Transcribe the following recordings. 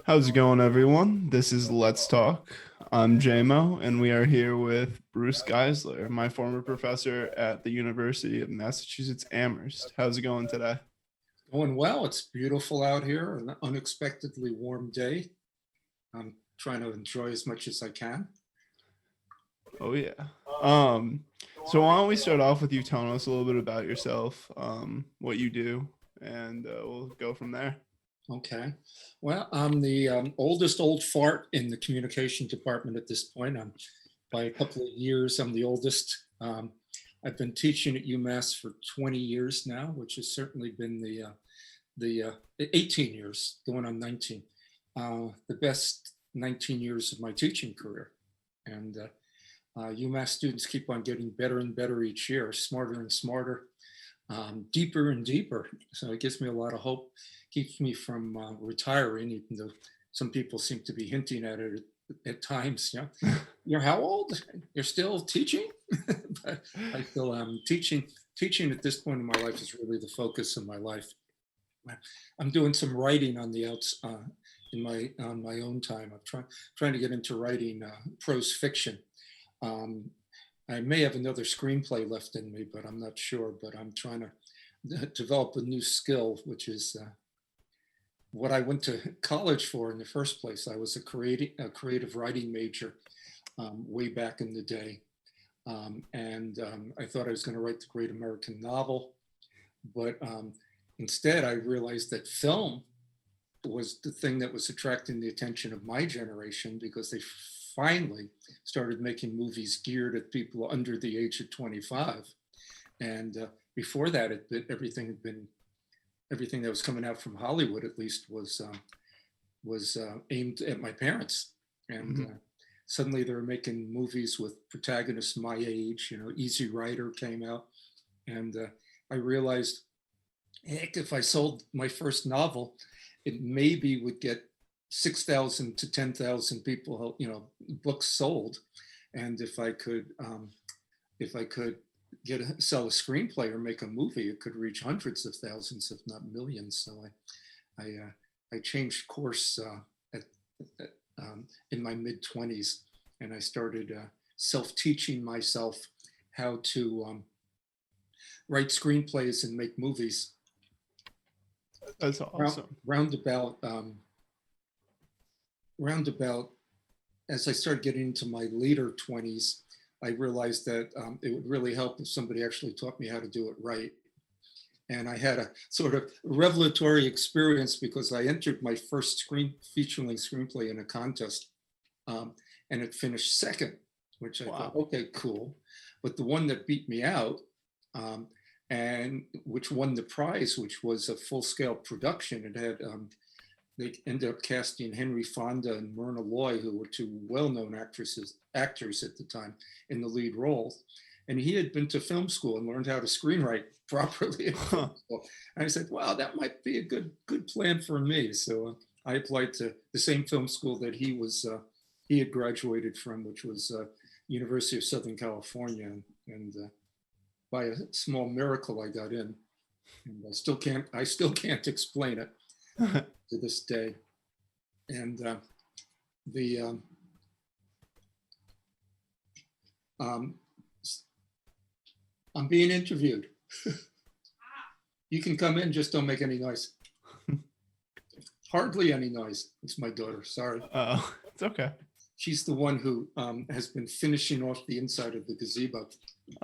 How's it going, everyone? This is Let's Talk. I'm JMO, and we are here with Bruce Geisler, my former professor at the University of Massachusetts Amherst. How's it going today? Going well. It's beautiful out here, an unexpectedly warm day. I'm trying to enjoy as much as I can. Oh yeah. Um, so why don't we start off with you telling us a little bit about yourself, what you do, and we'll go from there. Okay. Well, I'm the oldest old fart in the communication department at this point. By a couple of years, I'm the oldest. I've been teaching at UMass for 20 years now, which has certainly been the 18 years, going on 19, the best 19 years of my teaching career. And UMass students keep on getting better and better each year, smarter and smarter, deeper and deeper. So it gives me a lot of hope, keeps me from retiring, even though some people seem to be hinting at it at times. You're how old? You're still teaching? But I feel teaching. Teaching at this point in my life is really the focus of my life. I'm doing some writing on the outs in my on my own time. I'm trying to get into writing prose fiction. Um, I may have another screenplay left in me, but I'm not sure. But I'm trying to develop a new skill, which is what I went to college for in the first place. I was a creative writing major way back in the day. And I thought I was going to write the great American novel. But instead, I realized that film was the thing that was attracting the attention of my generation because they finally started making movies geared at people under the age of 25. And before that, everything that was coming out from Hollywood, at least, was aimed at my parents. And suddenly they were making movies with protagonists my age. Easy Rider came out. And I realized, heck, if I sold my first novel, it maybe would get 6,000 to 10,000 people, books sold. And if I could sell a screenplay or make a movie, it could reach hundreds of thousands, if not millions. So I changed course at, in my mid-20s, and I started self-teaching myself how to write screenplays and make movies. That's awesome. Roundabout, as I started getting into my later 20s, I realized that it would really help if somebody actually taught me how to do it right. And I had a sort of revelatory experience because I entered my first feature-length screenplay in a contest, and it finished second, which I thought, okay, cool. But the one that beat me out, and which won the prize, which was a full-scale production, it had they ended up casting Henry Fonda and Myrna Loy, who were two well-known actors at the time, in the lead roles. And he had been to film school and learned how to screenwrite properly. And I said, wow, that might be a good plan for me. So I applied to the same film school that he had graduated from, which was University of Southern California. And by a small miracle, I got in. And I still can't explain it to this day. And I'm being interviewed. You can come in, just don't make any noise. Hardly any noise. It's my daughter, sorry. Oh, it's okay. She's the one who has been finishing off the inside of the gazebo.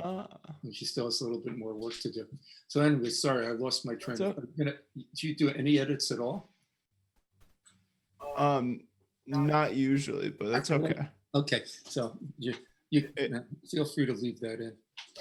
And she still has a little bit more work to do. So anyway, sorry, I lost my train. Do you do any edits at all? Not usually, but that's okay. Okay, so you feel free to leave that in.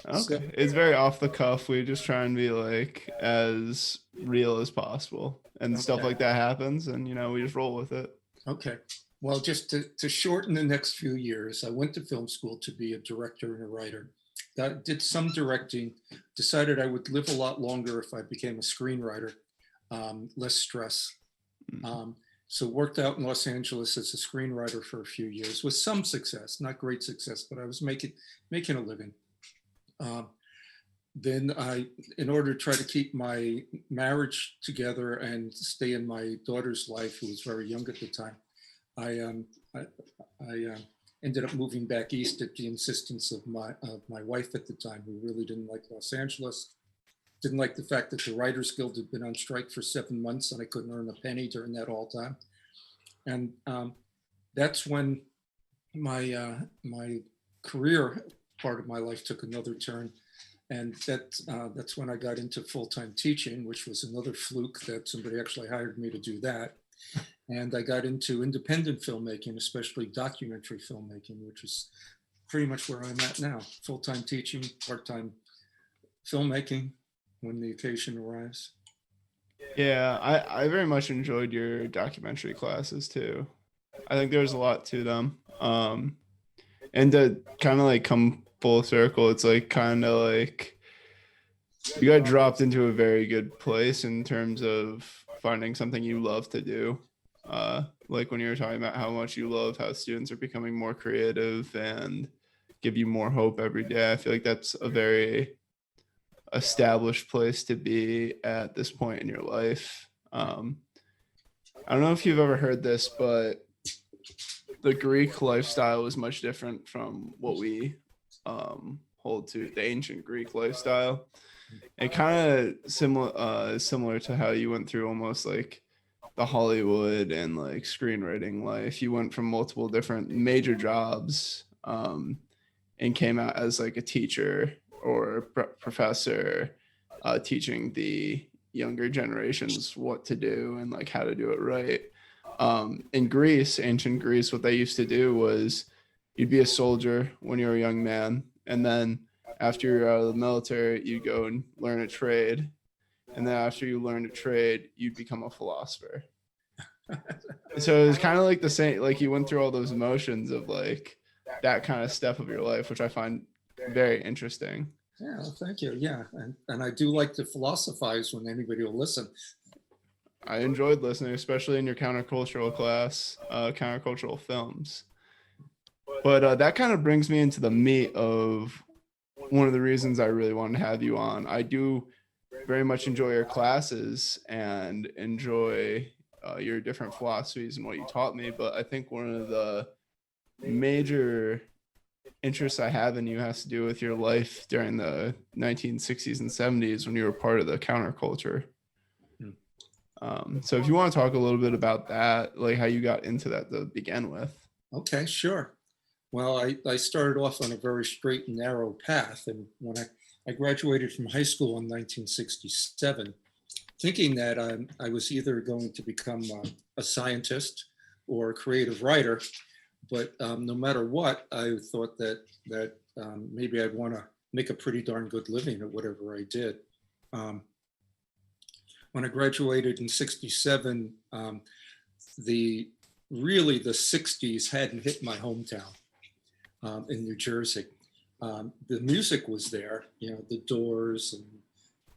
Okay, so, it's very off the cuff. We just try and be like as real as possible, and stuff like that happens, and we just roll with it. Okay. Well, just to shorten the next few years, I went to film school to be a director and a writer. Did some directing, decided I would live a lot longer if I became a screenwriter, less stress. So worked out in Los Angeles as a screenwriter for a few years with some success, not great success, but I was making a living. then in order to try to keep my marriage together and stay in my daughter's life, who was very young at the time, I, ended up moving back east at the insistence of my wife at the time, who really didn't like Los Angeles, didn't like the fact that the Writers Guild had been on strike for 7 months and I couldn't earn a penny during that whole time. And that's when my career part of my life took another turn. And that's when I got into full-time teaching, which was another fluke that somebody actually hired me to do that. And I got into independent filmmaking, especially documentary filmmaking, which is pretty much where I'm at now. Full-time teaching, part-time filmmaking when the occasion arrives. Yeah, I very much enjoyed your documentary classes too. I think there's a lot to them. And to kind of like come full circle, it's like kind of like you got dropped into a very good place in terms of finding something you love to do. Like when you were talking about how much you love how students are becoming more creative and give you more hope every day. I feel like that's a very established place to be at this point in your life. I don't know if you've ever heard this, but the Greek lifestyle is much different from what we hold to, the ancient Greek lifestyle. It kind of similar to how you went through almost like the Hollywood and like screenwriting life. You went from multiple different major jobs and came out as like a teacher or professor, teaching the younger generations what to do and like how to do it right. In Greece, ancient Greece, what they used to do was you'd be a soldier when you were a young man, and then after you're out of the military, you go and learn a trade, and then after you learn a trade, you'd become a philosopher. So it was kind of like the same, like you went through all those emotions of like that kind of step of your life, which I find very interesting. Yeah, well, thank you. Yeah, and I do like to philosophize when anybody will listen. I enjoyed listening, especially in your countercultural class, countercultural films. But that kind of brings me into the meat of one of the reasons I really wanted to have you on. I do very much enjoy your classes and enjoy your different philosophies and what you taught me. But I think one of the major interests I have in you has to do with your life during the 1960s and 70s when you were part of the counterculture. So if you want to talk a little bit about that, like how you got into that to begin with. Okay, sure. Well, I started off on a very straight and narrow path. And when I graduated from high school in 1967, thinking that I was either going to become a scientist or a creative writer. But no matter what, I thought that maybe I'd want to make a pretty darn good living at whatever I did. When I graduated in 67, the 60s hadn't hit my hometown in New Jersey. The music was there, you know, the Doors and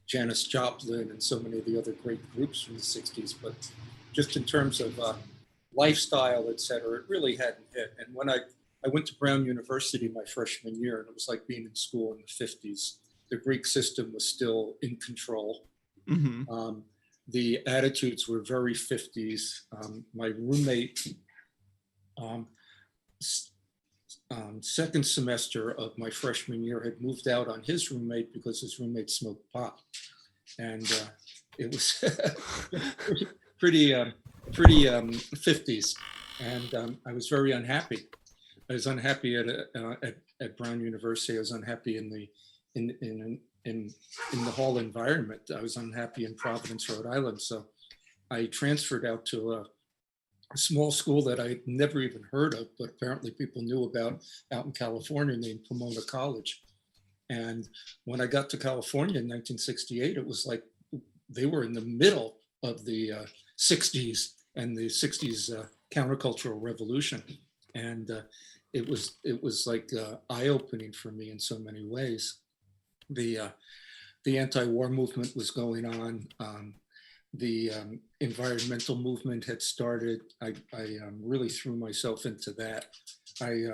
Janis Joplin and so many of the other great groups from the 60s, but just in terms of lifestyle, et cetera, it really hadn't hit. And when I went to Brown University my freshman year, and it was like being in school in the 50s. The Greek system was still in control. Mm-hmm. The attitudes were very 50s. My roommate, second semester of my freshman year, had moved out on his roommate because his roommate smoked pot. And it was pretty 50s. And I was very unhappy. I was unhappy at Brown University. I was unhappy in the whole environment. I was unhappy in Providence, Rhode Island. So I transferred out to a small school that I'd never even heard of, but apparently people knew about out in California, named Pomona College. And when I got to California in 1968, it was like they were in the middle of the 60s and the 60s countercultural revolution. And it was like eye-opening for me in so many ways. The anti-war movement was going on. The environmental movement had started. I really threw myself into that. I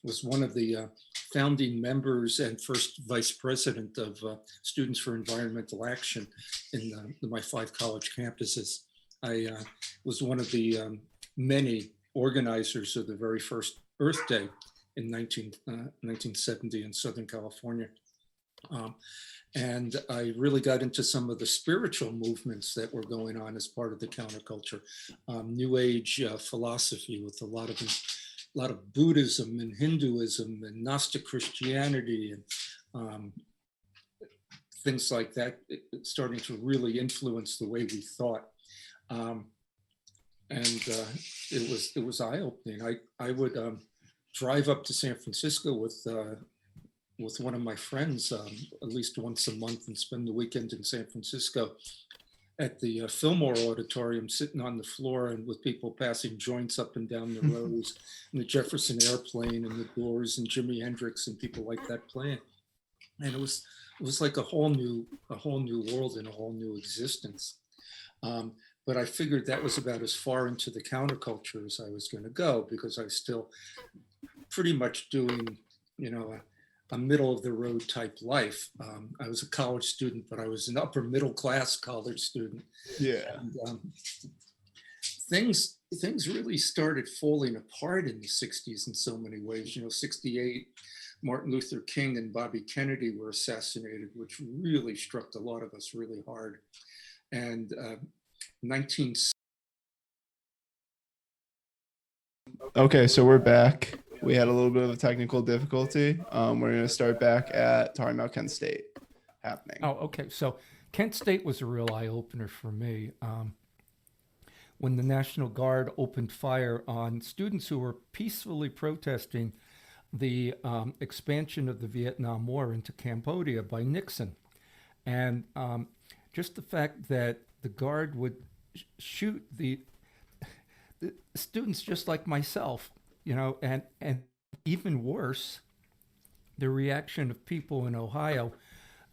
was one of the founding members and first vice president of Students for Environmental Action in my 5 college campuses. I was one of the many organizers of the very first Earth Day in 1970 in Southern California. And I really got into some of the spiritual movements that were going on as part of the counterculture. New Age philosophy with a lot of Buddhism and Hinduism and Gnostic Christianity and things like that, starting to really influence the way we thought. It was eye-opening. I would drive up to San Francisco with one of my friends at least once a month and spend the weekend in San Francisco at the Fillmore Auditorium, sitting on the floor and with people passing joints up and down the rows, and the Jefferson Airplane and the Doors and Jimi Hendrix and people like that playing. And it was like a whole new world and a whole new existence. But I figured that was about as far into the counterculture as I was going to go, because I was still pretty much doing, a middle of the road type life. I was a college student, but I was an upper middle class college student. Yeah. And, things really started falling apart in the 60s in so many ways. 68, Martin Luther King and Bobby Kennedy were assassinated, which really struck a lot of us really hard. And 19. Okay, so we're back. We had a little bit of a technical difficulty. We're going to start back at talking about Kent State happening. Oh, okay. So Kent State was a real eye-opener for me. When the National Guard opened fire on students who were peacefully protesting the expansion of the Vietnam War into Cambodia by Nixon. And just the fact that the Guard would shoot the students just like myself, and even worse, the reaction of people in Ohio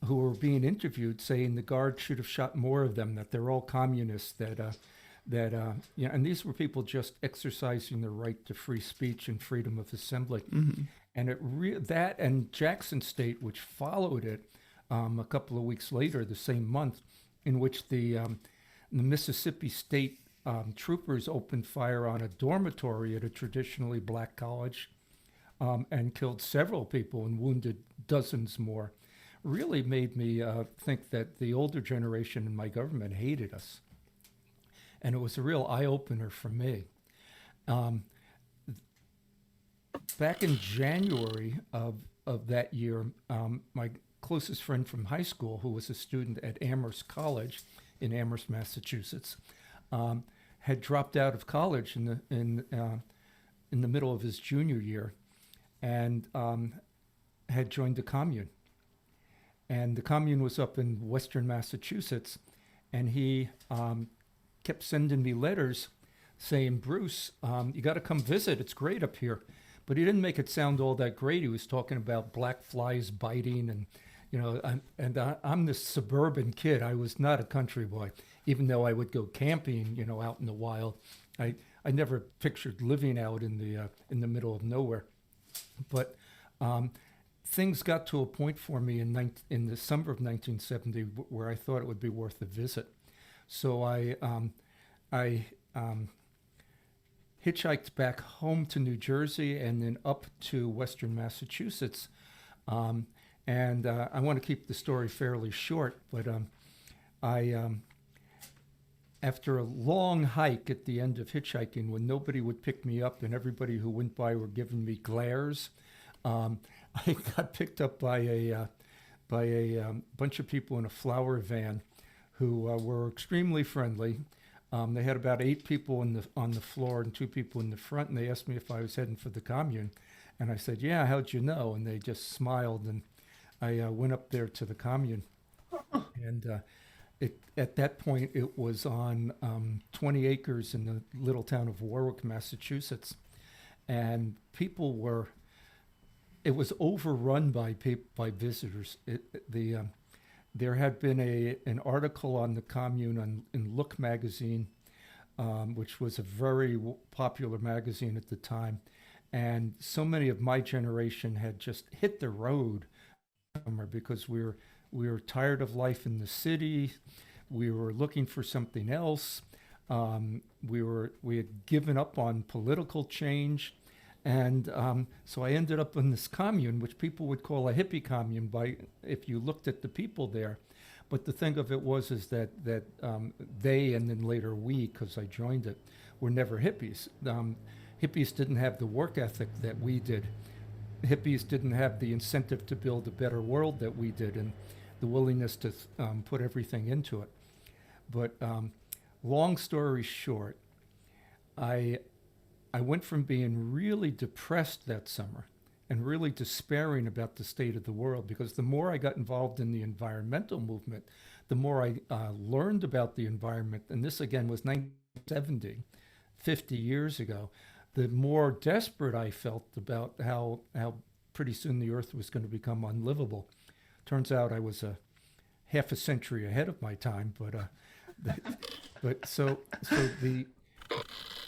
who were being interviewed saying the Guard should have shot more of them, that they're all communists, and these were people just exercising their right to free speech and freedom of assembly. Mm-hmm. And that and Jackson State, which followed it a couple of weeks later, the same month, in which the Mississippi State troopers opened fire on a dormitory at a traditionally black college and killed several people and wounded dozens more, really made me think that the older generation in my government hated us. And it was a real eye-opener for me. Back in January of that year, my closest friend from high school, who was a student at Amherst College in Amherst, Massachusetts, had dropped out of college in the middle of his junior year, and had joined the commune. And the commune was up in Western Massachusetts, and he kept sending me letters saying, "Bruce, you got to come visit. It's great up here." But he didn't make it sound all that great. He was talking about black flies biting, and I'm this suburban kid. I was not a country boy, even though I would go camping, out in the wild. I never pictured living out in the middle of nowhere. But things got to a point for me in the summer of 1970 where I thought it would be worth a visit. So I hitchhiked back home to New Jersey and then up to Western Massachusetts. And I want to keep the story fairly short, but after a long hike at the end of hitchhiking, when nobody would pick me up and everybody who went by were giving me glares, I got picked up by a bunch of people in a flower van who were extremely friendly. They had about 8 people on the floor and 2 people in the front, and they asked me if I was heading for the commune. And I said, "Yeah, how'd you know?" And they just smiled, and I went up there to the commune. And at that point, it was on 20 acres in the little town of Warwick, Massachusetts. And it was overrun by visitors. There had been an article on the commune in Look magazine, which was a very popular magazine at the time. And so many of my generation had just hit the road because we were tired of life in the city. We were looking for something else. We had given up on political change, and so I ended up in this commune, which people would call a hippie commune by if you looked at the people there. But the thing of it was is that they and then later we, because I joined it, were never hippies. Hippies didn't have the work ethic that we did. Hippies didn't have the incentive to build a better world that we did, and the willingness to put everything into it. But long story short, I I went from being really depressed that summer and really despairing about the state of the world, because the more I got involved in the environmental movement, the more I learned about the environment. And this again was 1970, 50 years ago. The more desperate I felt about how pretty soon the earth was going to become unlivable. Turns out I was a half a century ahead of my time, but so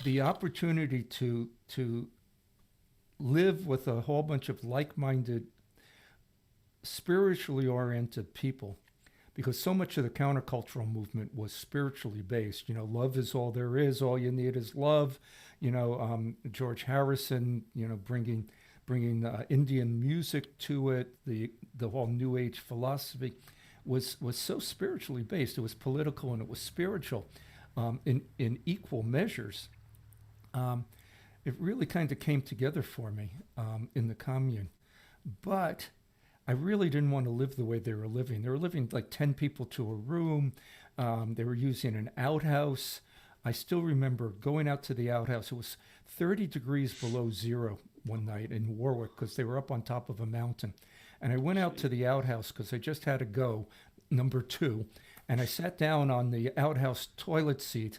the opportunity to live with a whole bunch of like-minded, spiritually oriented people, because so much of the countercultural movement was spiritually based. You know, love is all there is. All you need is love. You know, George Harrison. You know, bringing Indian music to it. The whole New Age philosophy was so spiritually based. It was political and it was spiritual in equal measures. It really kind of came together for me in the commune. But I really didn't want to live the way they were living. They were living like 10 people to a room. They were using an outhouse. I still remember going out to the outhouse. It was 30 degrees below zero one night in Warwick because they were up on top of a mountain. And I went out to the outhouse because I just had to go, number two. And I sat down on the outhouse toilet seat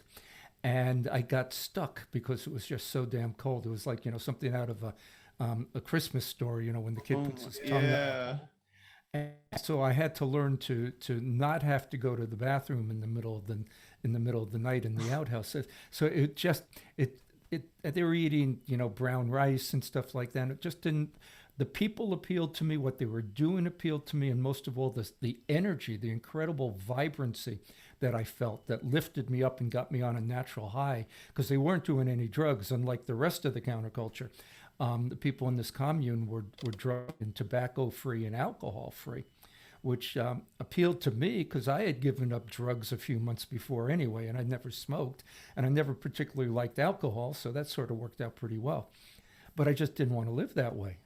and I got stuck because it was just so damn cold. It was like, you know, something out of a Christmas story, you know, when the kid puts his tongue out. Yeah. And so I had to learn to not have to go to the bathroom in the middle of the night in the outhouse. So it just it they were eating, you know, brown rice and stuff like that. And it just didn't. The people appealed to me. What they were doing appealed to me, and most of all, the energy, the incredible vibrancy that I felt that lifted me up and got me on a natural high, because they weren't doing any drugs, unlike the rest of the counterculture. The people in this commune were drug and tobacco free and alcohol free, which appealed to me because I had given up drugs a few months before anyway, and I never smoked, and I never particularly liked alcohol, so that sort of worked out pretty well. But I just didn't want to live that way.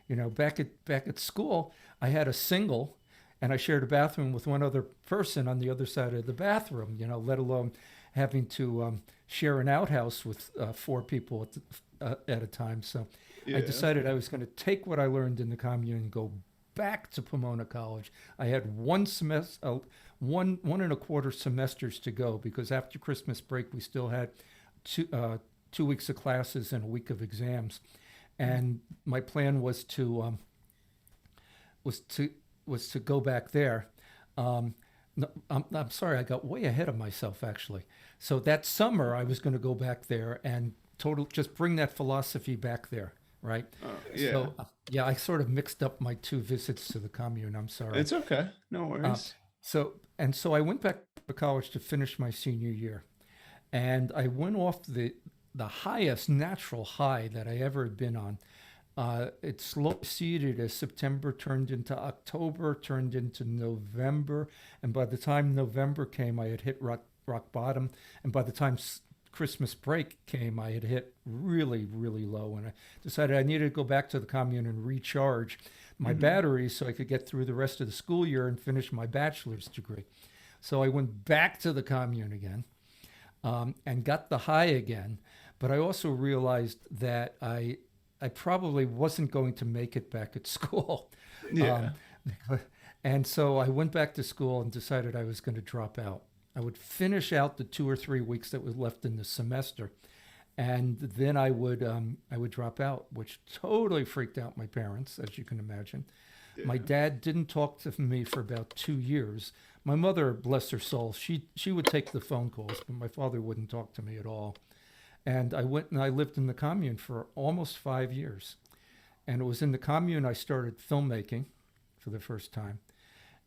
You know, back at school, I had a single, and I shared a bathroom with one other person on the other side of the bathroom. You know, let alone having to share an outhouse with four people at a time. So I Yeah. decided I was going to take what I learned in the commune and go back to Pomona College. I had one semester, one and a quarter semesters to go, because after Christmas break we still had 2 weeks of classes and a week of exams, and my plan was to go back there. No, I'm sorry, I got way ahead of myself actually. So that summer I was going to go back there and just bring that philosophy back there, right? Yeah. So yeah, I sort of mixed up my two visits to the commune. I'm sorry. It's okay. No Uh, worries. so I went back to college to finish my senior year, and I went off the highest natural high that I ever had been on. It slowly seeded as September turned into October, turned into November, and by the time November came, I had hit rock bottom, and by the time Christmas break came, I had hit really, really low, and I decided I needed to go back to the commune and recharge my Hmm. batteries so I could get through the rest of the school year and finish my bachelor's degree. So I went back to the commune again, and got the high again. But I also realized that I probably wasn't going to make it back at school. Yeah. Um, and so I went back to school and decided I was going to drop out. I would finish out the 2 or 3 weeks that was left in the semester, and then I would drop out, which totally freaked out my parents, as you can imagine. My Yeah. dad didn't talk to me for about 2 years. My mother, bless her soul, she would take the phone calls, but my father wouldn't talk to me at all. And I went and I lived in the commune for almost 5 years. And it was in the commune I started filmmaking for the first time.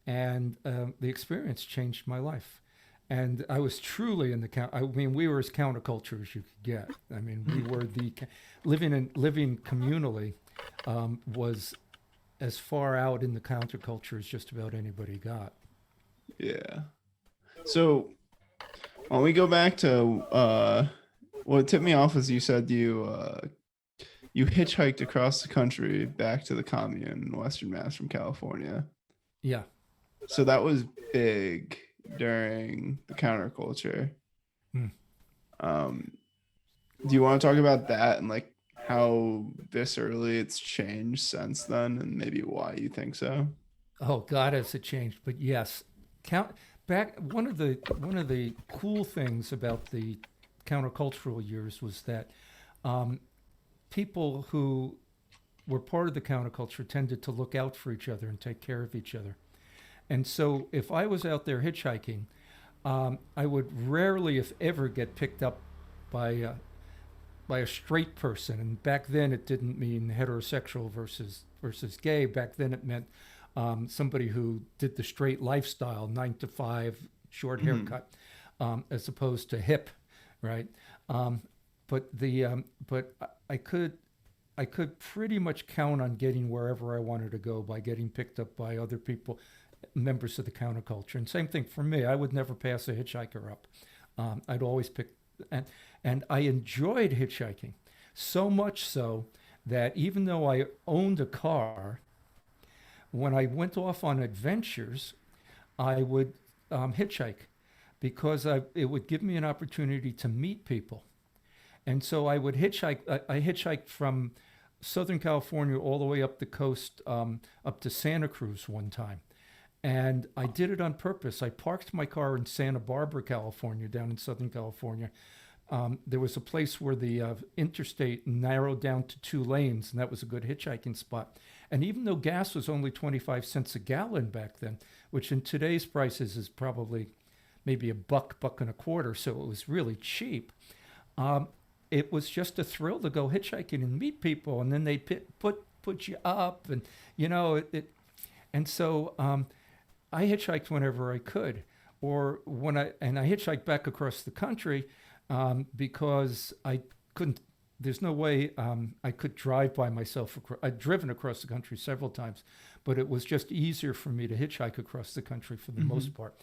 And the experience changed my life. And I was truly in the I mean, we were as counterculture as you could get. I mean, we were living communally was as far out in the counterculture as just about anybody got. Yeah. So when we go back to what tipped me off was you said you hitchhiked across the country back to the commune in Western Mass from California. Yeah. So that was big during the counterculture. Hmm. Do you want to talk about that and like how viscerally it's changed since then and maybe why you think so? Oh God, has it changed? But yes, count back. One of the cool things about the countercultural years was that um, people who were part of the counterculture tended to look out for each other and take care of each other. And so if I was out there hitchhiking, I would rarely, if ever, get picked up by by a straight person. And back then, it didn't mean heterosexual versus gay. Back then, it meant somebody who did the straight lifestyle, 9 to 5, short haircut, as opposed to hip, right? Um, but I could pretty much count on getting wherever I wanted to go by getting picked up by other people, members of the counterculture. And same thing for me. I would never pass a hitchhiker up. I'd always pick, and and I enjoyed hitchhiking so much so that even though I owned a car, when I went off on adventures, I would hitchhike because it would give me an opportunity to meet people. And so I would hitchhike. I hitchhiked from Southern California all the way up the coast, up to Santa Cruz one time. And I did it on purpose. I parked my car in Santa Barbara, California, down in Southern California. There was a place where the interstate narrowed down to 2 lanes, and that was a good hitchhiking spot. And even though gas was only 25 cents a gallon back then, which in today's prices is probably maybe a buck and a quarter, so it was really cheap. Um, it was just a thrill to go hitchhiking and meet people, and then they put you up, and you know and so I hitchhiked whenever I could, or I hitchhiked back across the country because I couldn't. There's no way I could drive by myself. I'd driven across the country several times, but it was just easier for me to hitchhike across the country for the most part.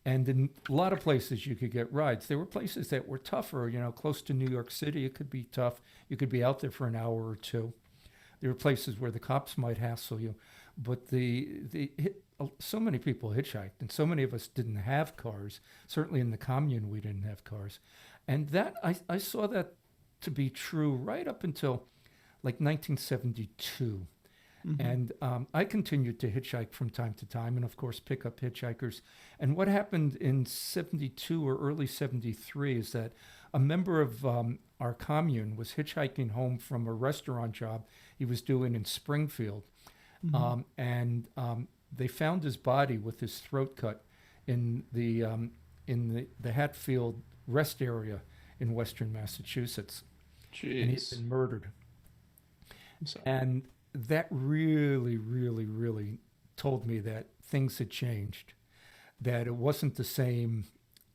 And in a lot of places you could get rides. There were places that were tougher, close to New York City, it could be tough. You could be out there for an hour or two. There were places where the cops might hassle you, but so many people hitchhiked, and so many of us didn't have cars. Certainly in the commune, we didn't have cars, and that I saw that to be true right up until like 1972. And I continued to hitchhike from time to time, and of course pick up hitchhikers. And what happened in 72 or early 73 is that a member of our commune was hitchhiking home from a restaurant job he was doing in Springfield. And they found his body with his throat cut in the Hatfield rest area in Western Massachusetts. And he'd Jeez. been murdered. I'm sorry. And that really, really, really told me that things had changed, that it wasn't the same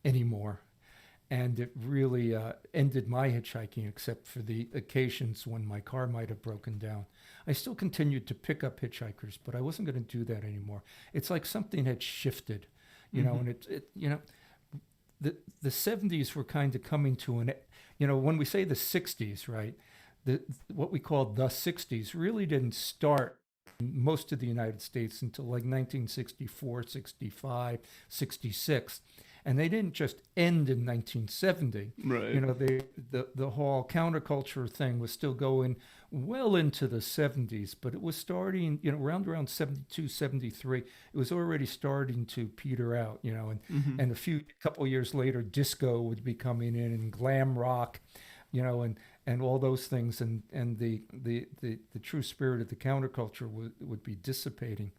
anymore. And it really ended my hitchhiking, except for the occasions when my car might have broken down. I still continued to pick up hitchhikers, but I wasn't going to do that anymore. It's like something had shifted, and the 70s were kind of coming to when we say the 60s, right? What we call the 60s really didn't start in most of the United States until like 1964, 65, 66. And they didn't just end in 1970. Right. The whole counterculture thing was still going well into the 70s, but it was starting, around 72, 73, it was already starting to peter out, and a couple of years later, disco would be coming in and glam rock, and all those things, and the true spirit of the counterculture would be dissipating.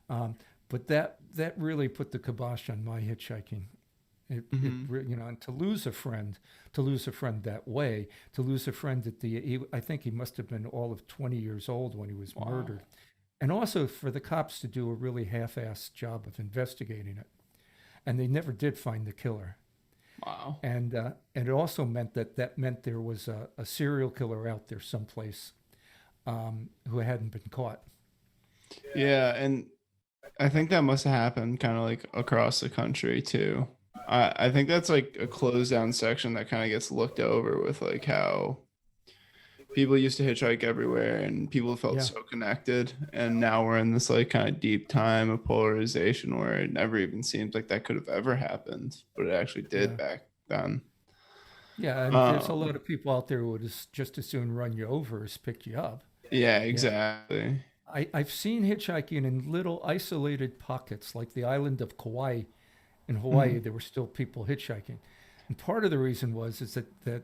But that really put the kibosh on my hitchhiking. Hmm. You know, and to lose a friend that way, to lose a friend at I think he must have been all of 20 years old when he was Wow. murdered. And also for the cops to do a really half-assed job of investigating it. And they never did find the killer. Wow. And it also meant that meant there was a serial killer out there someplace who hadn't been caught. Yeah, and I think that must have happened kind of like across the country too. I think that's like a closed down section that kind of gets looked over with like how people used to hitchhike everywhere and people felt Yeah, so connected. And now we're in this like kind of deep time of polarization where it never even seems like that could have ever happened, but it actually did yeah, back then. yeah. And there's a lot Um, of people out there who would just as soon run you over as pick you up. yeah, Yeah. exactly. I've seen hitchhiking in little isolated pockets, like the island of Kauai. In Hawaii, Mhm. there were still people hitchhiking, and part of the reason was is that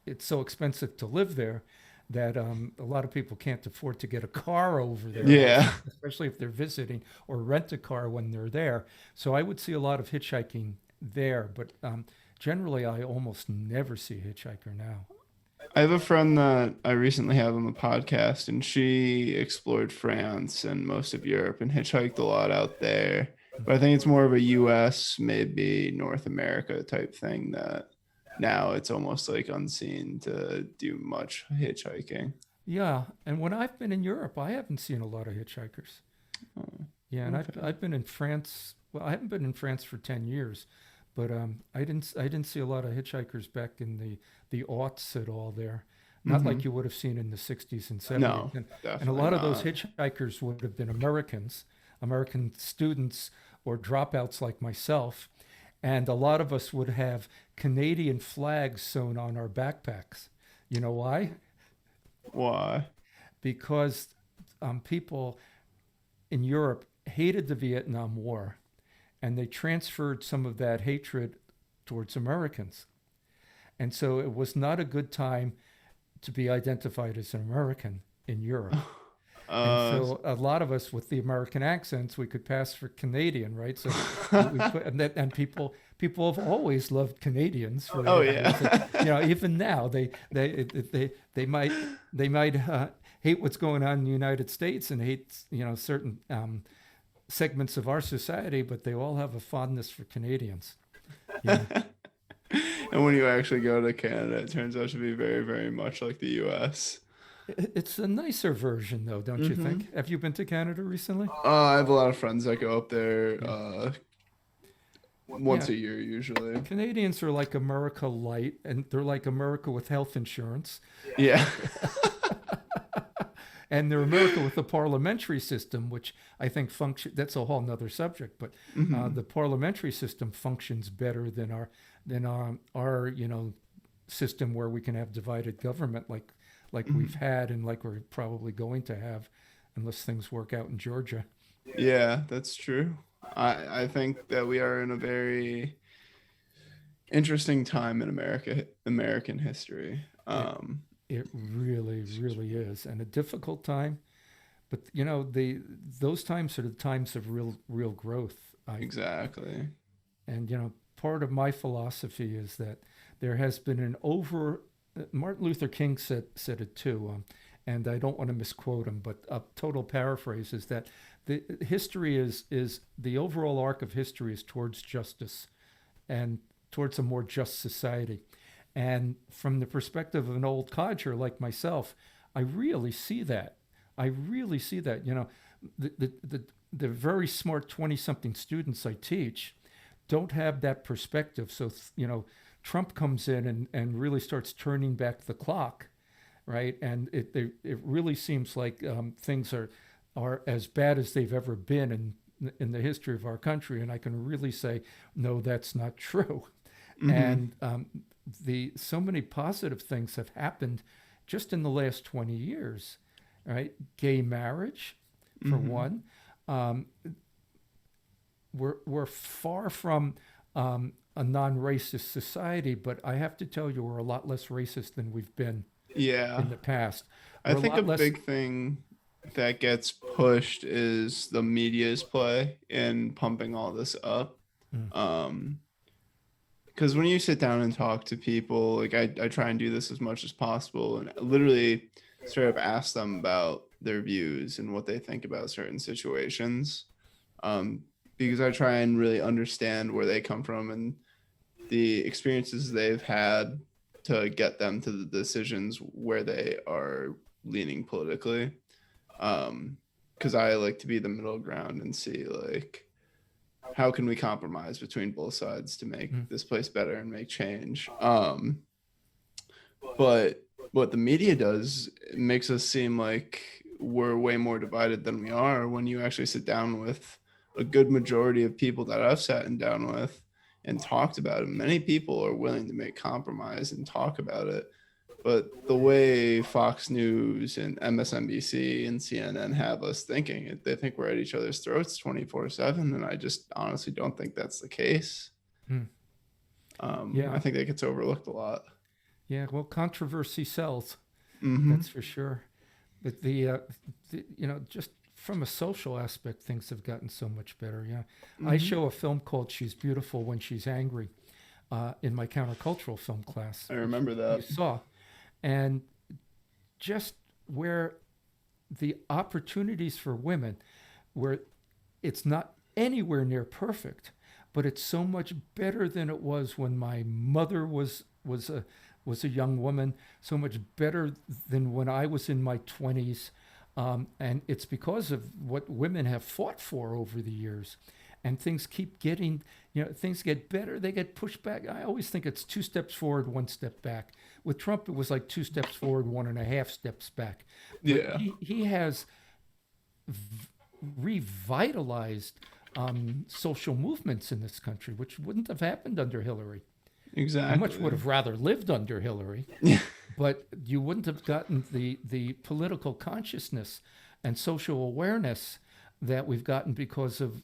it's so expensive to live there that a lot of people can't afford to get a car over there, like Yeah. especially if they're visiting or rent a car when they're there. So I would see a lot of hitchhiking there, but generally I almost never see a hitchhiker now. I have a friend that I recently had on the podcast, and she explored France and most of Europe and hitchhiked a lot out there. But I think it's more of a US, maybe North America type thing that now it's almost like unseen to do much hitchhiking. Yeah, and when I've been in Europe, I haven't seen a lot of hitchhikers. Oh, Yeah, and okay. I've been in France. Well, I haven't been in France for 10 years, but I didn't see a lot of hitchhikers back in the aughts at all there. Not like Hmm. you would have seen in the 60s and 70s. No, And a definitely lot of those not. hitchhikers would have been Americans, American students or dropouts like myself. And a lot of us would have Canadian flags sewn on our backpacks. You know why? Why? Because people in Europe hated the Vietnam War and they transferred some of that hatred towards Americans. And so it was not a good time to be identified as an American in Europe. And Uh, so a lot of us with the American accents, we could pass for Canadian, right? So we put, and people have always loved Canadians for oh whatever yeah. reason. You know, even now they might hate what's going on in the United States and hate, you know, certain segments of our society, but they all have a fondness for Canadians. Yeah. And when you actually go to Canada, it turns out to be very, very much like the US. It's a nicer version, though, don't you Hmm. think? Have you been to Canada recently? I have a lot of friends that go up there Yeah. once Yeah. a year usually. Canadians are like America light, and they're like America with health insurance, Yeah. and they're America with the parliamentary system, which I think function. That's a whole nother subject, but Hmm. the parliamentary system functions better than our you know system where we can have divided government like we've Hmm. had and like we're probably going to have, unless things work out in Georgia. Yeah, that's true. I think that we are in a very interesting time in American history. It it really really is, and a difficult time. But you know those times are the times of real growth. I Exactly. And you know part of my philosophy is that there has been an over. Martin Luther King said it too, and I don't want to misquote him, but a total paraphrase is that the history is the overall arc of history is towards justice and towards a more just society. And from the perspective of an old codger like myself, I really see that. I really see that. You know, the very smart 20 something students I teach don't have that perspective. So, you know, Trump comes in and really starts turning back the clock, right? And it really seems like things are as bad as they've ever been in the history of our country. And I can really say, no, that's not true. Hmm. And the so many positive things have happened just in the last 20 years, right? Gay marriage, for Hmm. one. Um, we're far from a non-racist society, but I have to tell you, we're a lot less racist than we've been Yeah. in the past. I We're a think a lot less. big thing that gets pushed is the media's play in pumping all this up. Mm, Um, because when you sit down and talk to people, like I try and do this as much as possible and literally straight up ask them about their views and what they think about certain situations. Um, because I try and really understand where they come from and the experiences they've had to get them to the decisions where they are leaning politically. Because I like to be the middle ground and see like how can we compromise between both sides to Mm. make this place better and make change. But what the media does, it makes us seem like we're way more divided than we are when you actually sit down with a good majority of people that I've sat down with and talked about it. Many people are willing to make compromise and talk about it. But the way Fox News and MSNBC and CNN have us thinking, they think we're at each other's throats 24/7. And I just honestly don't think that's the case. Mm. I Yeah, think that gets overlooked a lot. yeah. Well, controversy sells. Hmm. That's for sure. But just from a social aspect, things have gotten so much better. Yeah, I Hmm. show a film called "She's Beautiful When She's Angry" in my countercultural film class, I which remember you that. saw, and just where the opportunities for women, where it's not anywhere near perfect, but it's so much better than it was when my mother was a young woman. So much better than when I was in my 20s, and it's because of what women have fought for over the years. And things keep getting, things get better, they get pushed back. I always think it's two steps forward, one step back. With Trump, it was like two steps forward, one and a half steps back. But Yeah, he has revitalized social movements in this country, which wouldn't have happened under Hillary. I much would exactly. have rather lived under Hillary, Yeah, but you wouldn't have gotten the political consciousness and social awareness that we've gotten because of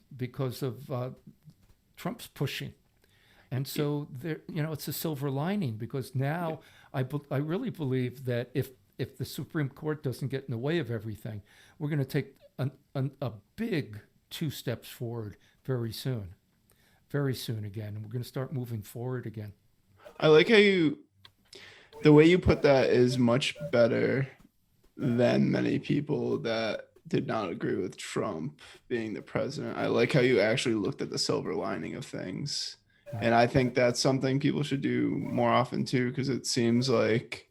Trump's pushing. And so there, it's a silver lining because now I really believe that if the Supreme Court doesn't get in the way of everything, we're going to take a big two steps forward very soon again, and we're going to start moving forward again. I like how the way you put that is much better than many people that did not agree with Trump being the president. I like how you actually looked at the silver lining of things. Mm. And I think that's something people should do more often too, because it seems like,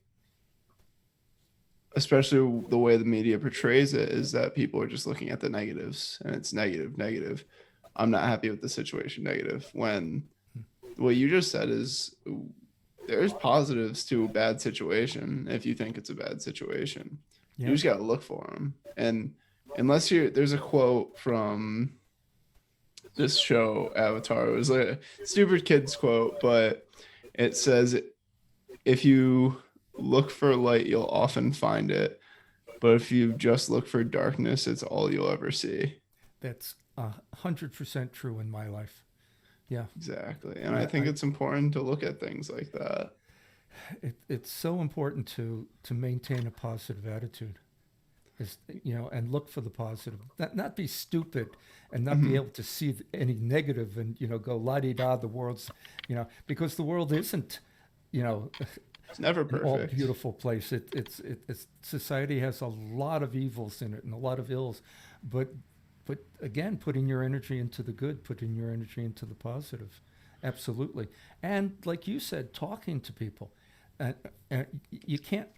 especially the way the media portrays it, is that people are just looking at the negatives and it's negative, negative. I'm not happy with the situation, negative. When what you just said is there's positives to a bad situation if you think it's a bad situation. You Yeah. just got to look for them. And unless you're, there's a quote from this show, Avatar. It was like a stupid kid's quote, but it says, if you look for light, you'll often find it. But if you just look for darkness, it's all you'll ever see. That's 100% true in my life. Yeah, Exactly. And I yeah. think it's important to look at things like that. It's so important to maintain a positive attitude, and look for the positive. Not be stupid, and not be Mhm. able to see any negative, and go la di da. The world's, because the world isn't, you know, It's never an all perfect. beautiful place. It's society has a lot of evils in it and a lot of ills, but again, putting your energy into the good, putting your energy into the positive, absolutely. And like you said, talking to people, uh, you can't,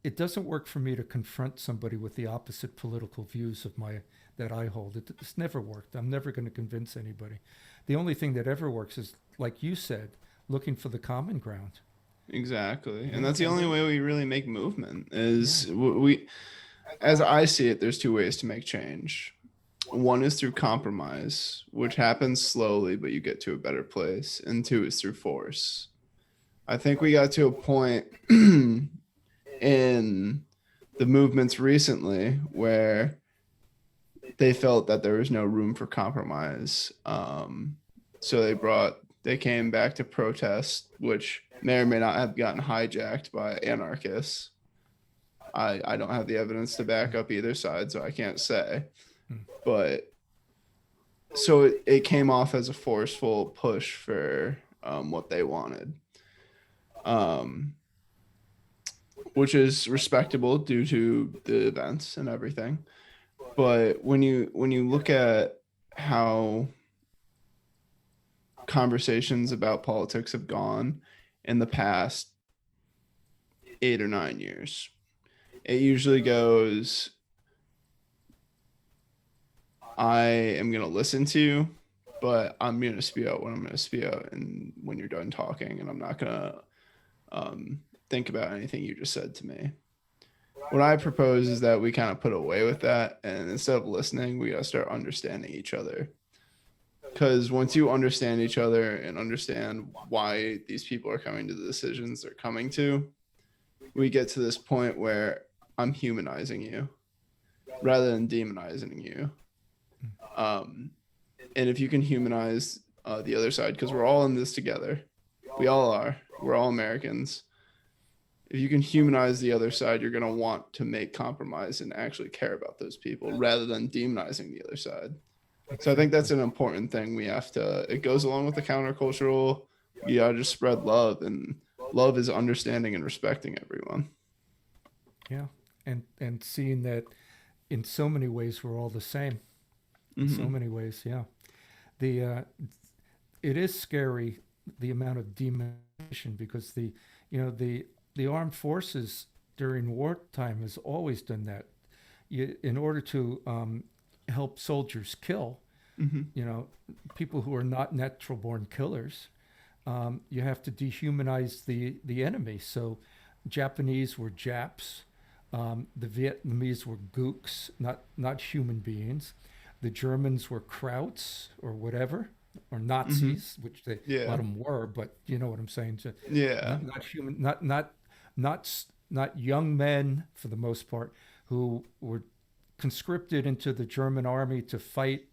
it doesn't work for me to confront somebody with the opposite political views of my that I hold. It's never worked. I'm never going to convince anybody. The only thing that ever works is, like you said, looking for the common ground. Exactly. And Yeah, that's the and only then way we really make movement yeah, is we, as I see it, there's two ways to make change. One is through compromise, which happens slowly, but you get to a better place. And two is through force. I think we got to a point in the movements recently where they felt that there was no room for compromise. So they came back to protest, which may or may not have gotten hijacked by anarchists. I don't have the evidence to back mm, up either side, so I can't say. mm, But so it came off as a forceful push for what they wanted, um, which is respectable due to the events and everything. But when you look at how conversations about politics have gone in the past 8 or 9 years, it usually goes, I am going to listen to you, but I'm going to spew out what I'm going to spew out. And when you're done talking, and I'm not going to um, think about anything you just said to me. What I propose is that we kind of put away with that. And instead of listening, we got to start understanding each other. Because once you understand each other and understand why these people are coming to the decisions they're coming to, we get to this point where I'm humanizing you rather than demonizing you. Um, and if you can humanize the other side, because we're all in this together, we all are, we're all Americans. If you can humanize the other side, you're going to want to make compromise and actually care about those people rather than demonizing the other side. So I think that's an important thing we have to, it goes along with the countercultural, you gotta just spread love, and love is understanding and respecting everyone. Yeah, and seeing that in so many ways we're all the same. In so Hmm. many ways, yeah. The it is scary the amount of demonization because the armed forces during wartime has always done that. In order to help soldiers kill, Hmm. you know, people who are not natural born killers, you have to dehumanize the enemy. So, Japanese were Japs, the Vietnamese were Gooks, not human beings. The Germans were Krauts or whatever, or Hmm. Nazis, which a lot Yeah. of them were. But you know what I'm saying? So Yeah. not human, not young men for the most part who were conscripted into the German army to fight,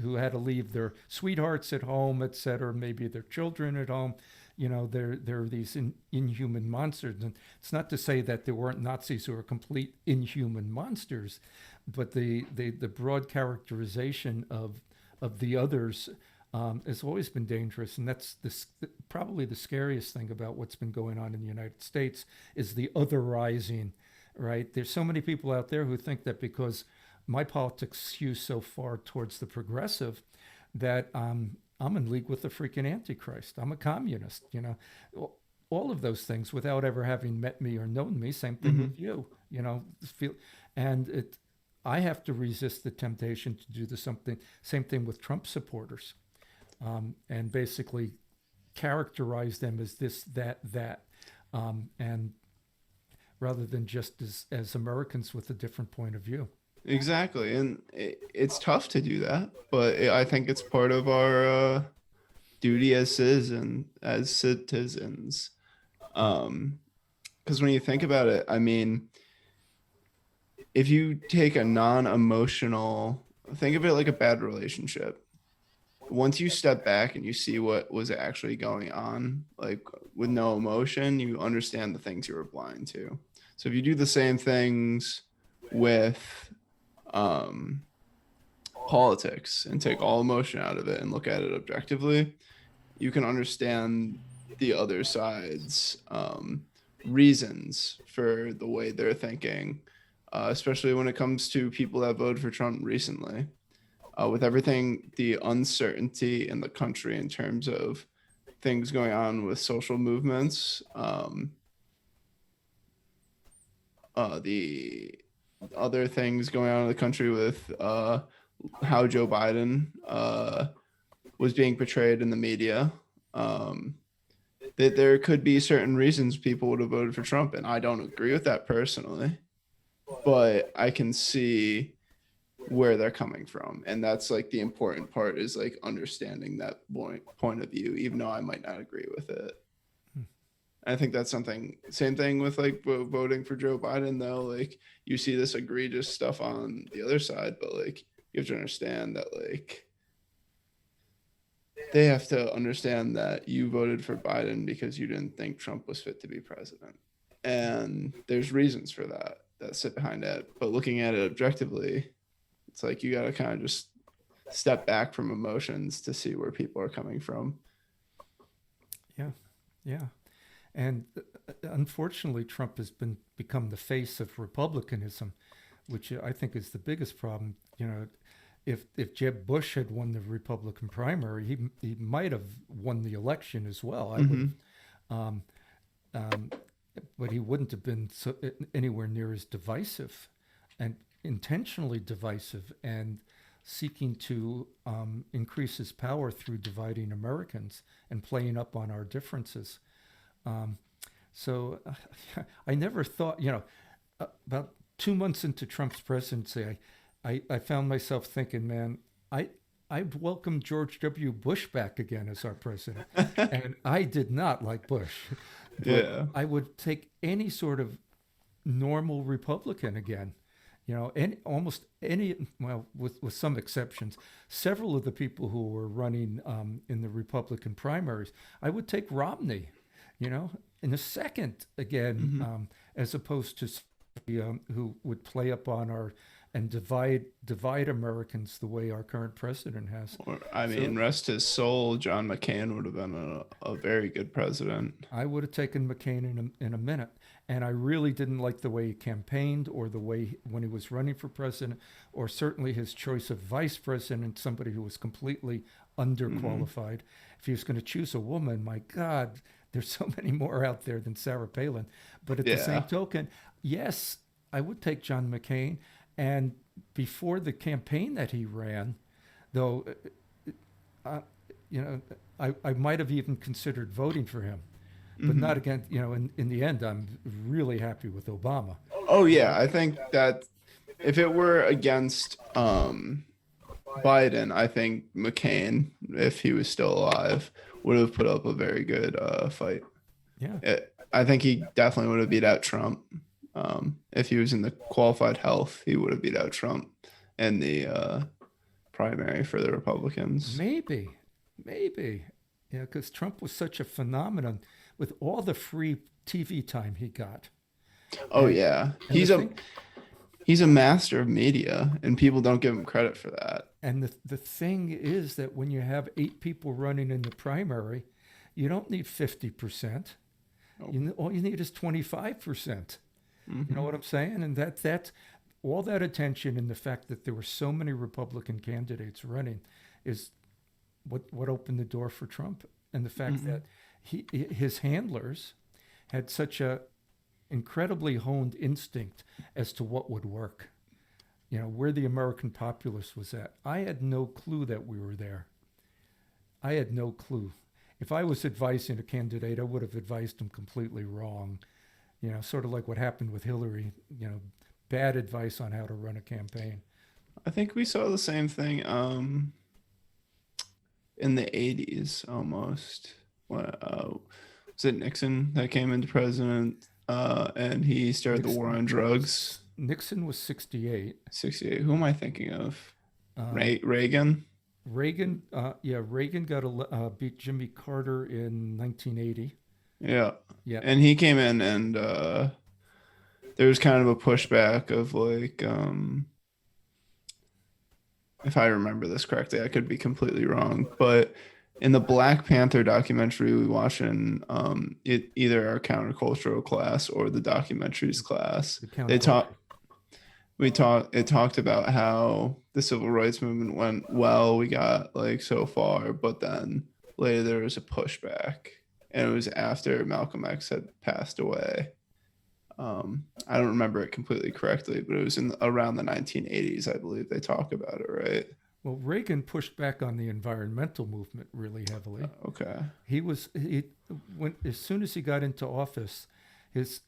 who had to leave their sweethearts at home, etc., maybe their children at home. They're these inhuman monsters. And it's not to say that there weren't Nazis who were complete inhuman monsters, but the broad characterization of the others has always been dangerous, and that's probably the scariest thing about what's been going on in the United States is the otherizing. Right? There's so many people out there who think that because my politics skew so far towards the progressive, that I'm in league with the freaking Antichrist. I'm a communist. All of those things without ever having met me or known me. Same thing Hmm. with you. Feel, and it. I have to resist the temptation to do the something. Same thing with Trump supporters, and basically characterize them as this, that, that, and rather than just as Americans with a different point of view. Exactly. And it's tough to do that, but I think it's part of our duty as citizens. Um, because when you think about it, I mean, if you take a non-emotional, think of it like a bad relationship. Once you step back and you see what was actually going on, like with no emotion, you understand the things you were blind to. So if you do the same things with um, politics and take all emotion out of it and look at it objectively, you can understand the other side's reasons for the way they're thinking, especially when it comes to people that voted for Trump recently. With everything, the uncertainty in the country in terms of things going on with social movements, the other things going on in the country with how Joe Biden was being portrayed in the media. Um, that there could be certain reasons people would have voted for Trump, and I don't agree with that personally, but I can see where they're coming from, and that's like the important part is like understanding that point of view, even though I might not agree with it. I think that's something. Same thing with like voting for Joe Biden, though. Like you see this egregious stuff on the other side, but like you have to understand that like they have to understand that you voted for Biden because you didn't think Trump was fit to be president. And there's reasons for that sit behind it. But looking at it objectively, it's like you got to kind of just step back from emotions to see where people are coming from. Yeah, yeah. And unfortunately, Trump has become the face of republicanism, which I think is the biggest problem. You know, if Jeb Bush had won the Republican primary, he might have won the election as well. I would Hmm. have, um, um, but he wouldn't have been anywhere near as divisive, and intentionally divisive, and seeking to increase his power through dividing Americans and playing up on our differences. Um, so I never thought, about 2 months into Trump's presidency, I found myself thinking, man, I I'd welcome George W. Bush back again as our president. And I did not like Bush, but Yeah. I would take any sort of normal Republican again. Almost any, well, with some exceptions, several of the people who were running in the Republican primaries, I would take Romney, in a second again, Hmm. as opposed to somebody, who would play up on our and divide Americans the way our current president has. Or, I So mean, rest his soul, John McCain would have been a very good president. I would have taken McCain in a minute. And I really didn't like the way he campaigned or the way when he was running for president, or certainly his choice of vice president, somebody who was completely Hmm. underqualified. If he was going to choose a woman, my God, there's so many more out there than Sarah Palin. But at the same Yeah. token, yes, I would take John McCain. And before the campaign that he ran, though, uh, you know, I might have even considered voting for him, but not Hmm. again. In the end, I'm really happy with Obama. Oh You yeah, know, I think that if it were against Biden, I think McCain, if he was still alive, would have put up a very good fight. yeah, I think he definitely would have beat out Trump. If he was in the qualified health, he would have beat out Trump in the primary for the Republicans. maybe, maybe, because Trump was such a phenomenon with all the free TV time he got, Oh and yeah, and the thing, he's a master of media, and people don't give him credit for that. the thing is that when you have 8 people running in the primary, you don't need 50%. Nope. All you need is 25%. You know Hmm. what I'm saying? And that's all that attention and the fact that there were so many Republican candidates running is what opened the door for Trump. And the fact Hmm. that his handlers had such a incredibly honed instinct as to what would work. Where the American populace was at. I had no clue that we were there. I had no clue. If I was advising a candidate, I would have advised him completely wrong. Sort of like what happened with Hillary, bad advice on how to run a campaign. I think we saw the same thing in the '80s almost. Was it Nixon that came into president and he started the war Nixon on was drugs? Nixon was 68. 68. Who am I thinking of? Um, Reagan. Reagan, yeah, Reagan beat Jimmy Carter in 1980. Yeah. Yep. And he came in and there was kind of a pushback of like if I remember this correctly, I could be completely wrong, but in the Black Panther documentary we watched in either our countercultural class or the documentaries class, The they counterculture. taught we talked it talked about how the civil rights movement went well, we got like so far, but then later there was a pushback, and it was after Malcolm X had passed away. I don't remember it completely correctly, but it was in around the 1980s, I believe they talk about it, right? Well, Reagan pushed back on the environmental movement really heavily. Okay. He when as soon as he got into office, his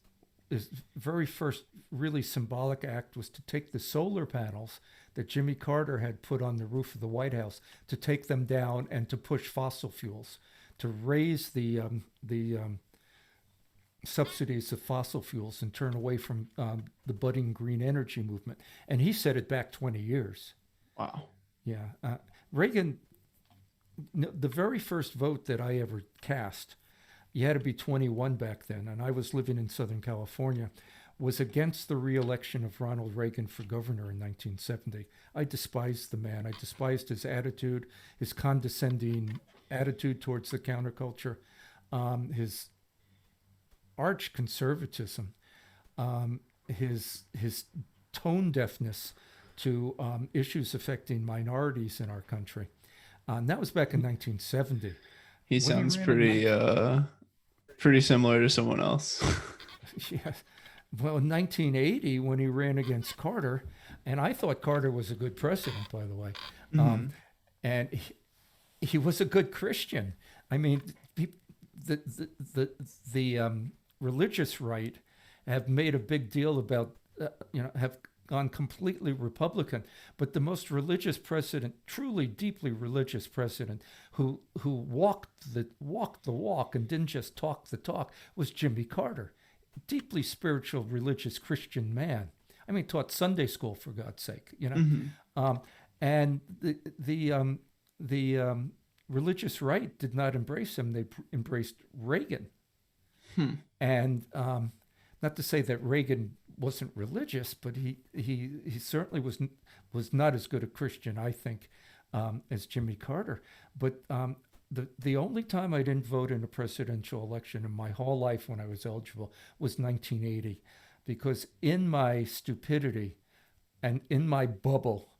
his very first really symbolic act was to take the solar panels that Jimmy Carter had put on the roof of the White House, to take them down and to push fossil fuels, to raise the subsidies of fossil fuels and turn away from the budding green energy movement. And he set it back 20 years. Wow. Yeah, Reagan. The very first vote that I ever cast, you had to be 21 back then, and I was living in Southern California, was against the reelection of Ronald Reagan for governor in 1970. I despised the man. I despised his attitude, his condescending attitude towards the counterculture. his arch conservatism, his tone deafness to issues affecting minorities in our country. And that was back in 1970. He When he sounds ran in pretty similar to someone else. yeah, well, in 1980, when he ran against Carter, and I thought Carter was a good president, by the way, um, Mhm. and he was a good Christian. I mean, the the religious right have made a big deal about have gone completely Republican, but the most religious president, truly deeply religious president, who walked the walk and didn't just talk the talk, was Jimmy Carter, deeply spiritual, religious Christian man. I mean, taught Sunday school for God's sake, Mhm. um, and the religious right did not embrace him. They embraced Reagan, Hmm. and not to say that Reagan wasn't religious, but he certainly was not as good a Christian, I think, as Jimmy Carter. But the only time I didn't vote in a presidential election in my whole life when I was eligible was 1980, because in my stupidity and in my bubble,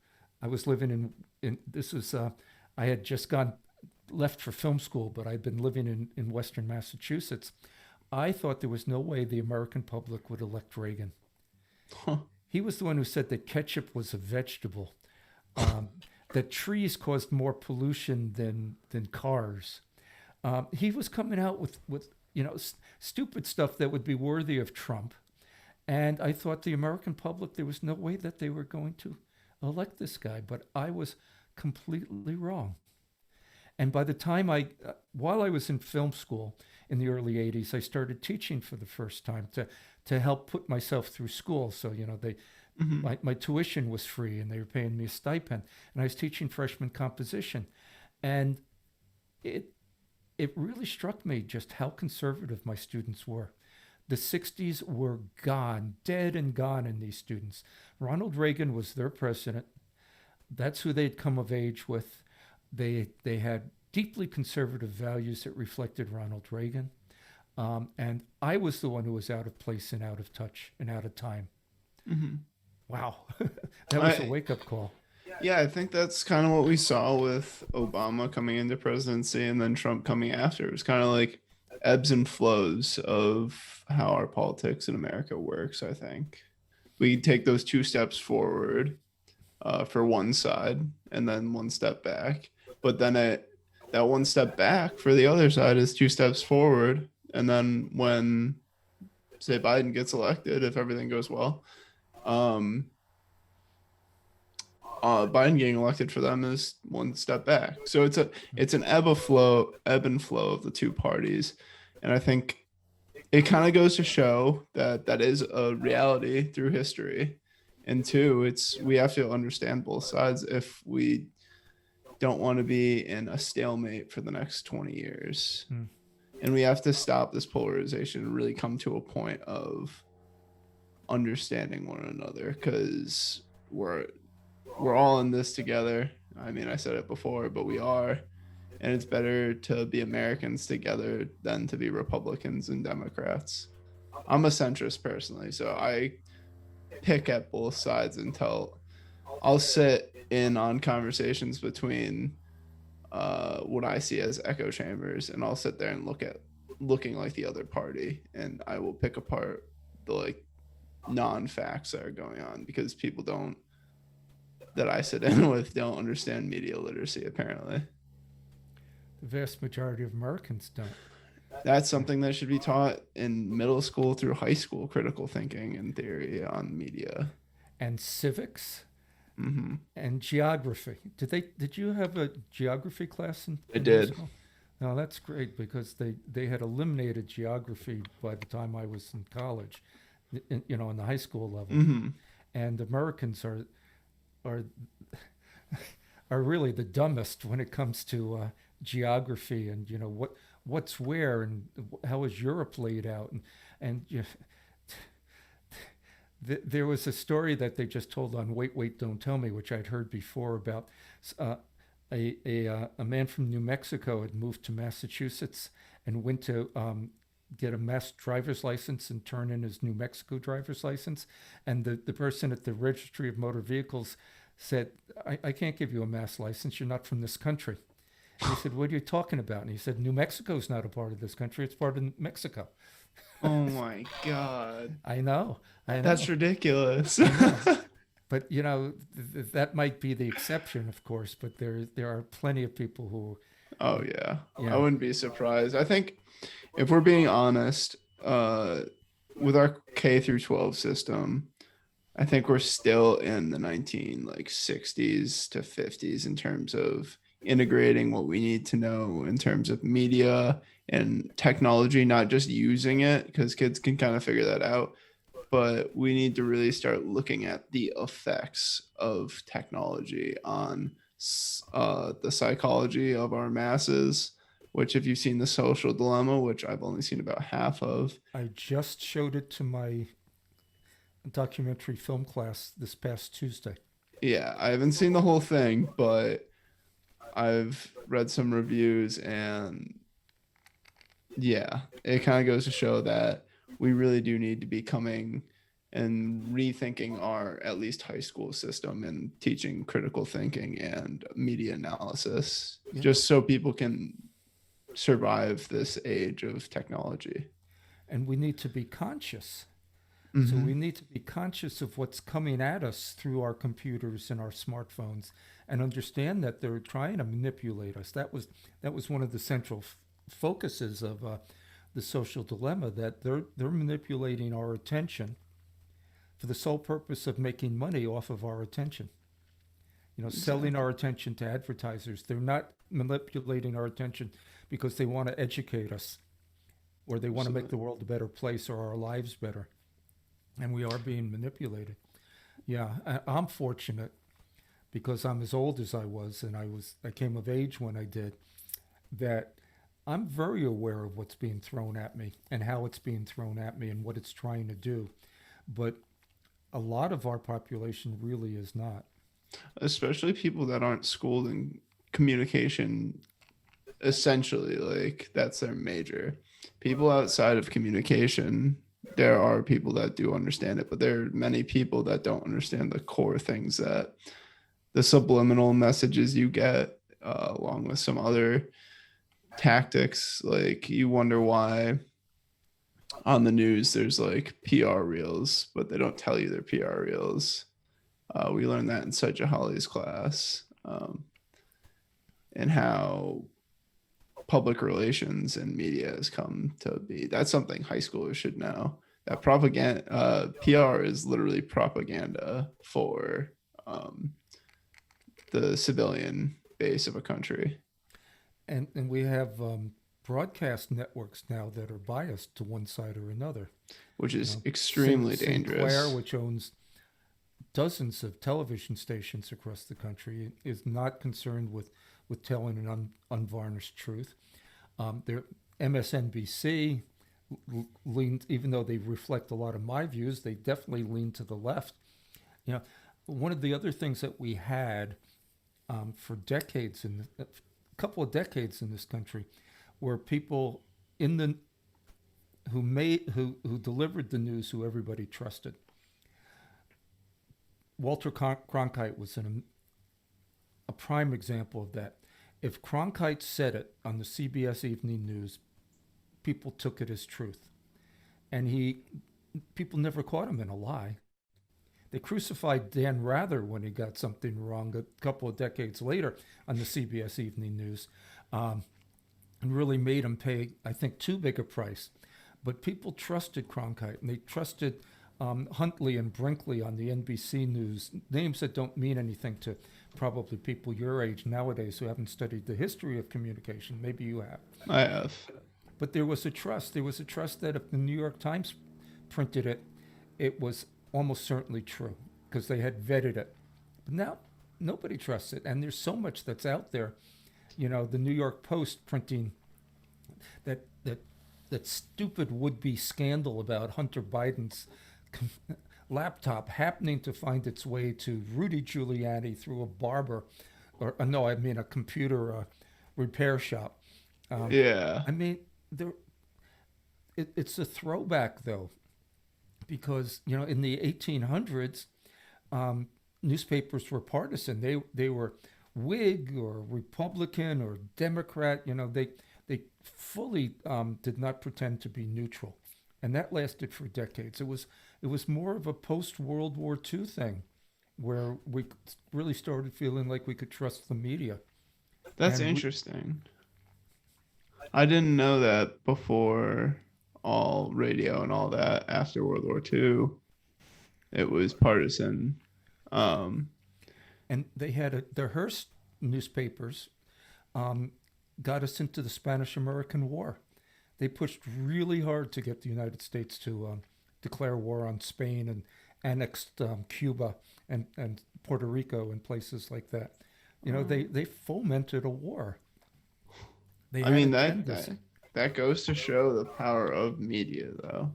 I was living in this was I had just gone left for film school, but I'd been living in Western Massachusetts. I thought there was no way the American public would elect Reagan. Huh. He was the one who said that ketchup was a vegetable, um, that trees caused more pollution than cars. He was coming out with stupid stuff that would be worthy of Trump. And I thought the American public, there was no way that they were going to elect this guy, but I was completely wrong. And by the time while I was in film school in the early 80s, I started teaching for the first time to help put myself through school. So, Mhm. my tuition was free and they were paying me a stipend. And I was teaching freshman composition. And it, it really struck me just how conservative my students were. The 60s were gone, dead and gone in these students. Ronald Reagan was their president. That's who they'd come of age with. They had deeply conservative values that reflected Ronald Reagan. And I was the one who was out of place and out of touch and out of time. Mhm. Wow. That was a I wake up call. Yeah, I think that's kind of what we saw with Obama coming into presidency and then Trump coming after. It was kind of like ebbs and flows of how our politics in America works, I think. We take those two steps forward for one side and then one step back. But then that one step back for the other side is two steps forward. And then when, say, Biden gets elected, if everything goes well, um, Biden getting elected for them is one step back. So it's an ebb and flow of the two parties, and I think it kind of goes to show that that is a reality through history. And two, it's we have to understand both sides if we don't want to be in a stalemate for the next 20 years. Hmm. And we have to stop this polarization and really come to a point of understanding one another because we're all in this together. I mean, I said it before, but we are. And it's better to be Americans together than to be Republicans and Democrats. I'm a centrist personally, so I pick at both sides until I'll sit in on conversations between what I see as echo chambers, and I'll sit there and looking like the other party, and I will pick apart the like non-facts that are going on because people don't that I sit in with don't understand media literacy, apparently. The vast majority of Americans don't. That's something that should be taught in middle school through high school, critical thinking and theory on media. And civics Hmm. and geography. Did you have a geography class I in high did. school? No, that's great because they had eliminated geography by the time I was in college, in the high school level. Hmm. And Americans are are really the dumbest when it comes to geography and what's where and how is Europe laid out and there was a story that they just told on Wait Wait Don't Tell Me, which I'd heard before about uh, a man from New Mexico had moved to Massachusetts, and went to get a Mass driver's license and turn in his New Mexico driver's license. And the person at the Registry of Motor Vehicles said, I can't give you a Mass license. You're not from this country. And he said, what are you talking about? And he said, New Mexico's not a part of this country. It's part of Mexico. Oh my God. I know. I know. That's ridiculous. I know. But that might be the exception, of course. But there are plenty of people who, Oh yeah. I yeah, wouldn't be surprised. I think if we're being honest, with our K through 12 system, I think we're still in the 60s to 50s in terms of integrating what we need to know in terms of media and technology, not just using it because kids can kind of figure that out, but we need to really start looking at the effects of technology on the psychology of our masses. Which, if you've seen The Social Dilemma, which I've only seen about half of, I just showed it to my documentary film class this past Tuesday. yeah, I haven't seen the whole thing, but I've read some reviews, and yeah, it kind of goes to show that we really do need to be coming and rethinking our at least high school system and teaching critical thinking and media analysis, Yeah. just so people can survive this age of technology. And we need to be conscious. So Mhm. we need to be conscious of what's coming at us through our computers and our smartphones, and understand that they're trying to manipulate us. That was one of the central focuses of the social dilemma, that they're manipulating our attention for the sole purpose of making money off of our attention. Selling Exactly. our attention to advertisers. They're not manipulating our attention because they want to educate us, or they want to make Absolutely. the world a better place, or our lives better. And we are being manipulated. Yeah, I'm fortunate because I'm as old as I was, and I came of age when I did, that I'm very aware of what's being thrown at me and how it's being thrown at me and what it's trying to do. But a lot of our population really is not. Especially people that aren't schooled in communication, essentially, like that's their major. People outside of communication, there are people that do understand it, but there are many people that don't understand the core things, that the subliminal messages you get, along with some other tactics. Like, you wonder why on the news there's like PR reels, but they don't tell you they're PR reels. We learned that in Sedja Holly's class, and how public relations and media has come to be. That's something high schoolers should know. That propaganda, PR is literally propaganda for um, the civilian base of a country, And we have broadcast networks now that are biased to one side or another. which You is know, extremely Sinclair, dangerous. which owns dozens of television stations across the country, is not concerned with telling an unvarnished truth. Their MSNBC leans, even though they reflect a lot of my views, they definitely lean to the left. You know, one of the other things that we had for decades, in a couple of decades in this country, were people in the who delivered the news, who everybody trusted. Walter Cronkite was a prime example of that. If Cronkite said it on the CBS Evening News, people took it as truth, and people never caught him in a lie. They crucified Dan Rather when he got something wrong a couple of decades later on the CBS Evening News, and really made him pay, I think, too big a price. But people trusted Cronkite, and they trusted Huntley and Brinkley on the NBC News, names that don't mean anything to probably people your age nowadays who haven't studied the history of communication. Maybe you have. I have. But there was a trust. There was a trust that if the New York Times printed it, it was almost certainly true because they had vetted it. But now nobody trusts it. And there's so much that's out there. The New York Post printing that that that stupid would-be scandal about Hunter Biden's laptop happening to find its way to Rudy Giuliani through a barber, or no, I mean a computer repair shop. Um, Yeah. I mean, there, it's a throwback though, because in the 1800s, um, newspapers were partisan. They were Whig or Republican or Democrat. They fully did not pretend to be neutral, and that lasted for decades. It was more of a post World War II thing, where we really started feeling like we could trust the media, That's and interesting. I didn't know that before all radio and all that after World War II. It was partisan. Um, they had the Hearst newspapers um, got us into the Spanish American War. They pushed really hard to get the United States to declare war on Spain and annexed Cuba and Puerto Rico and places like that. They fomented a war. They I had mean agendas. that goes to show the power of media, though.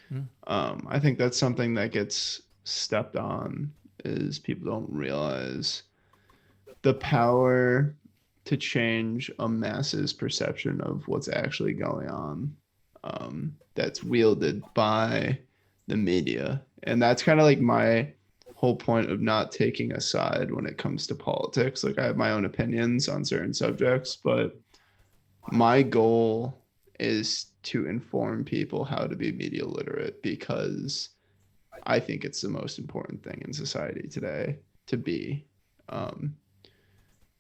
Hmm. I think that's something that gets stepped on is people don't realize the power to change a mass's perception of what's actually going on. That's wielded by the media, and that's kind of like my whole point of not taking a side when it comes to politics. Like I have my own opinions on certain subjects, but my goal is to inform people how to be media literate because I think it's the most important thing in society today to be. Um,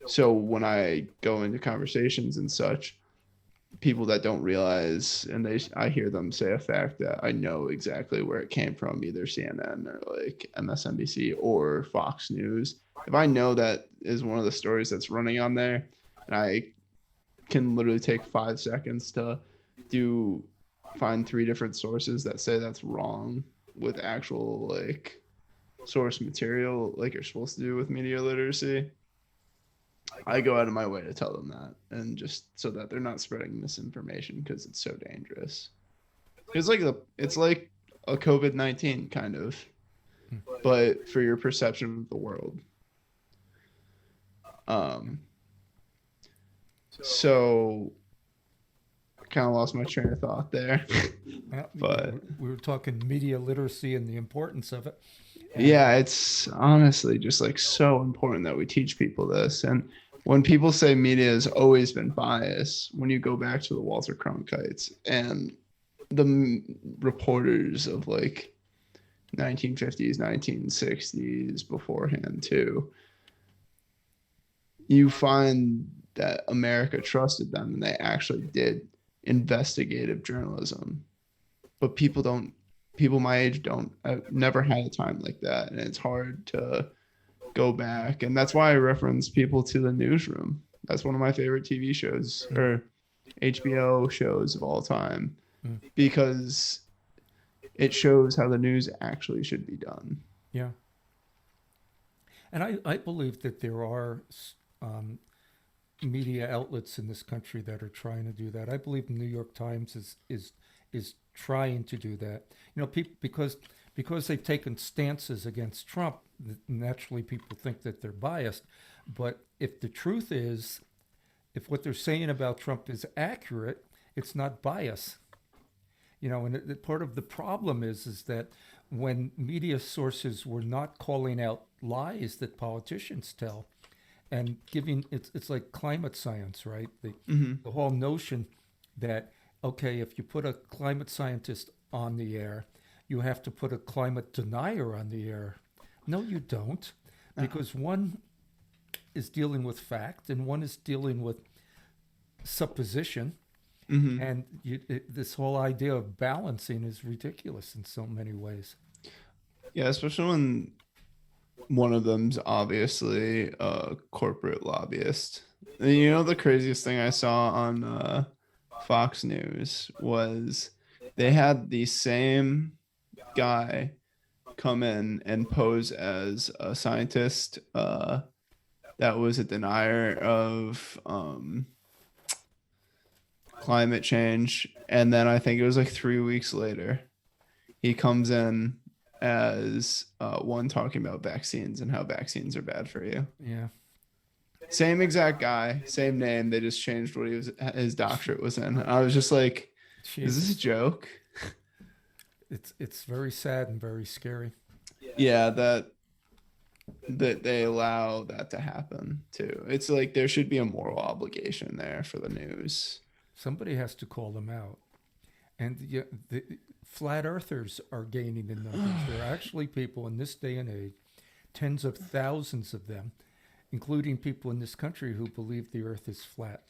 so when I go into conversations and such, people that don't realize, and I hear them say a fact that I know exactly where it came from, either CNN or like MSNBC or Fox News. If I know that is one of the stories that's running on there, and I can literally take 5 seconds to do find three different sources that say that's wrong with actual like source material like you're supposed to do with media literacy, I go out of my way to tell them that, and just so that they're not spreading misinformation because it's so dangerous. It's like a COVID-19 kind of, but for your perception of the world. Um, so I kind of lost my train of thought there, but We were talking media literacy and the importance of it. And yeah, it's honestly just like so important that we teach people this. And when people say media has always been biased, when you go back to the Walter Cronkites and the reporters of like 1950s, 1960s beforehand too, you find that America trusted them and they actually did investigative journalism. But people my age don't, I've never had a time like that. And it's hard to go back. And that's why I reference people to the newsroom. That's one of my favorite TV shows mm, or HBO shows of all time mm, because it shows how the news actually should be done. yeah, and I believe that there are um, media outlets in this country that are trying to do that. I believe the New York Times is trying to do that. People because they've taken stances against Trump. Naturally, people think that they're biased. But if the truth is, if what they're saying about Trump is accurate, it's not bias. And part of the problem is that when media sources were not calling out lies that politicians tell and giving it's like climate science, right? Mm-hmm. The whole notion that okay, if you put a climate scientist on the air, you have to put a climate denier on the air. No, you don't, because one is dealing with fact and one is dealing with supposition. Mm-hmm. And this whole idea of balancing is ridiculous in so many ways. Yeah, especially when one of them's obviously a corporate lobbyist. And the craziest thing I saw on Fox News was they had the same guy come in and pose as a scientist that was a denier of climate change. And then I think it was like 3 weeks later, he comes in as one talking about vaccines and how vaccines are bad for you. Yeah. Same exact guy, same name. They just changed what his doctorate was in. I was just like, is this a Jesus, joke? it's very sad and very scary. Yeah, that they allow that to happen too. It's like there should be a moral obligation there for the news. Somebody has to call them out. And the flat earthers are gaining in numbers. There are actually people in this day and age, tens of thousands of them, including people in this country who believe the earth is flat.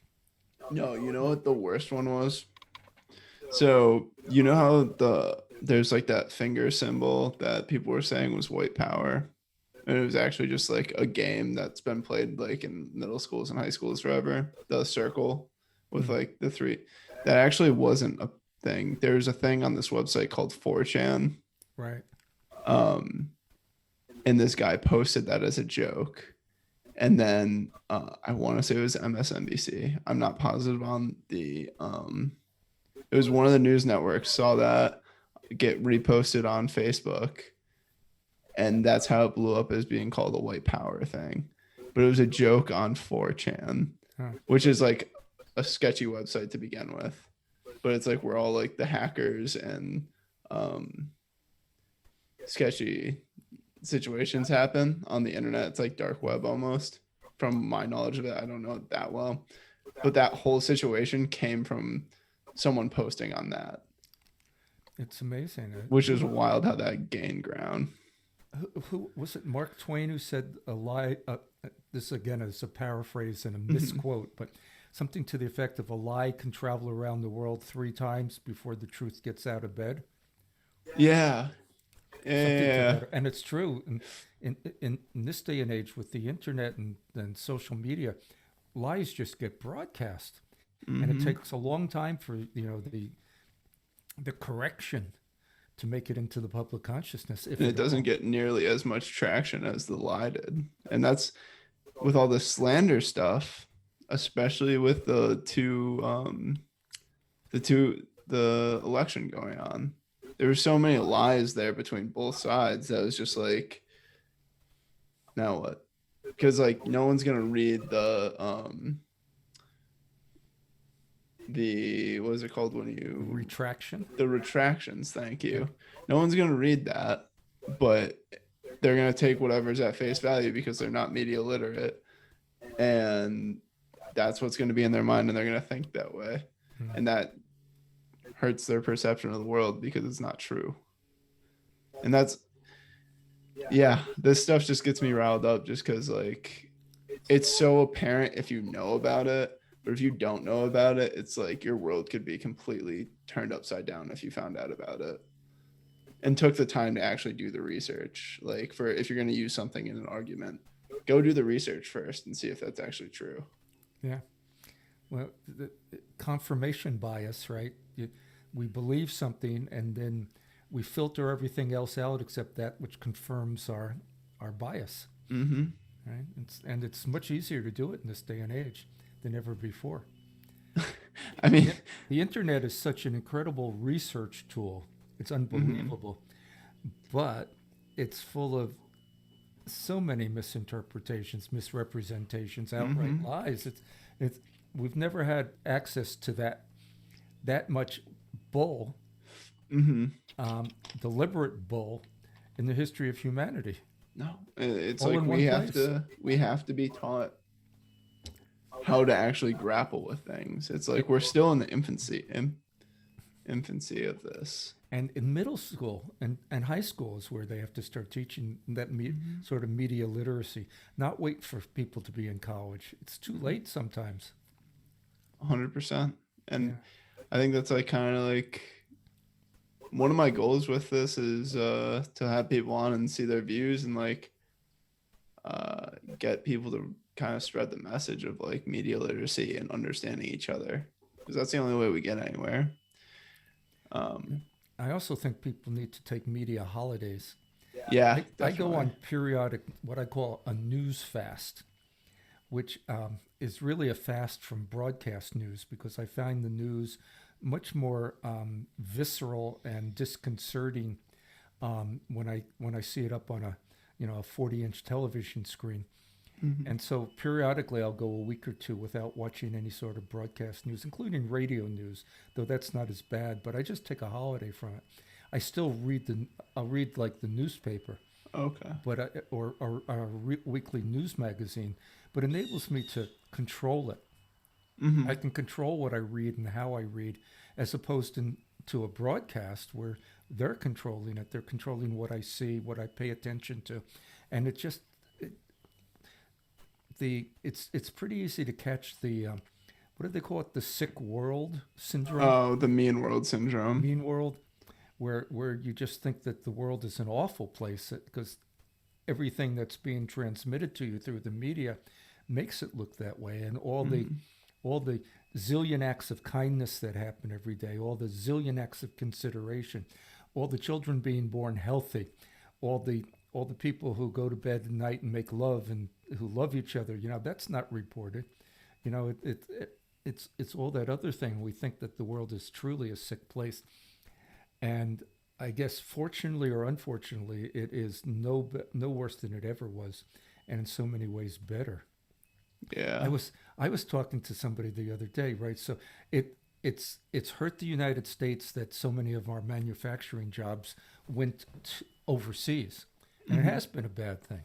No, you know what the worst one was? So you know how there's like that finger symbol that people were saying was white power, and it was actually just like a game that's been played like in middle schools and high schools forever. The circle with Mm, like the three. That actually wasn't a thing. There's a thing on this website called 4chan. right. Um, and this guy posted that as a joke. And then I want to say it was MSNBC. I'm not positive on the it was one of the news networks saw that get reposted on Facebook, and that's how it blew up as being called a white power thing. But it was a joke on 4chan, Huh. which is like a sketchy website to begin with. But it's like we're all like the hackers and um, sketchy situations happen on the internet. It's like dark web almost. From my knowledge of it, I don't know it that well, but that whole situation came from someone posting on that, It's amazing. which is wild how that gained ground. Who was it? Mark Twain who said a lie. This again is a paraphrase and a Mhm. misquote, but something to the effect of a lie can travel around the world 3 times before the truth gets out of bed. Yeah, Something to yeah. that, and it's true. In this day and age, with the internet and social media, lies just get broadcast, and it Hmm. takes a long time for the correction to make it into the public consciousness, if And it at doesn't all. get nearly as much traction as the lie did, and that's with all the slander stuff, especially with the election going on. There were so many lies there between both sides that was just like, now what? Because like no one's gonna read the what is it called when you Retraction. the retractions, thank Yeah. you. No one's gonna read that, but they're gonna take whatever's at face value because they're not media literate, and that's what's gonna be in their mind, and they're gonna think that way. Mm. And that hurts their perception of the world because it's not true. And that's, yeah, this stuff just gets me riled up just because like it's so apparent if you know about it, but if you don't know about it, it's like your world could be completely turned upside down if you found out about it and took the time to actually do the research. Like for if you're going to use something in an argument, go do the research first and see if that's actually true. Yeah. Well, the confirmation bias, right? We believe something, and then we filter everything else out except that which confirms our bias, Mm-hmm. right? And it's much easier to do it in this day and age than ever before. I mean, The, the internet is such an incredible research tool. It's mm-hmm. unbelievable, but it's full of so many misinterpretations, misrepresentations, outright Mm-hmm. lies. It's we've never had access to that much bull, Mm-hmm. deliberate bull, in the history of humanity, No, it's all like in one place. we have to be taught how to actually grapple with things. It's like we're still in the infancy of this. And in middle school and high school is where they have to start teaching that Mm-hmm. sort of media literacy. Not wait for people to be in college. It's too late sometimes. 100%. Yeah. And I think that's like kind of like one of my goals with this is to have people on and see their views and like uh, get people to kind of spread the message of like media literacy and understanding each other because that's the only way we get anywhere. Yeah. Um, I also think people need to take media holidays. yeah, I go definitely. on periodic, what I call a news fast, which is really a fast from broadcast news because I find the news much more visceral and disconcerting when I see it up on a 40-inch television screen. Mhm. And so periodically I'll go a week or two without watching any sort of broadcast news, including radio news, though that's not as bad, but I just take a holiday from it. I still read I'll read like the newspaper, Okay. but or weekly news magazine, but enables me to control it. I Hmm. can control what I read and how I read, as opposed to a broadcast where they're controlling it. They're controlling what I see, what I pay attention to, and it just it, it's pretty easy to catch the what do they call it? The sick world syndrome, Oh, the mean world syndrome. mean world, where you just think that the world is an awful place because everything that's being transmitted to you through the media makes it look that way, and Hmm. all the zillion acts of kindness that happen every day, all the zillion acts of consideration, all the children being born healthy, all the all the people who go to bed at night and make love and who love each other. That's not reported. It's all that other thing. We think that the world is truly a sick place, and I guess fortunately or unfortunately, it is no worse than it ever was, and in so many ways better. I Yeah. was I was talking to somebody the other day, right? So it's hurt the United States that so many of our manufacturing jobs went overseas, and it Hmm. has been a bad thing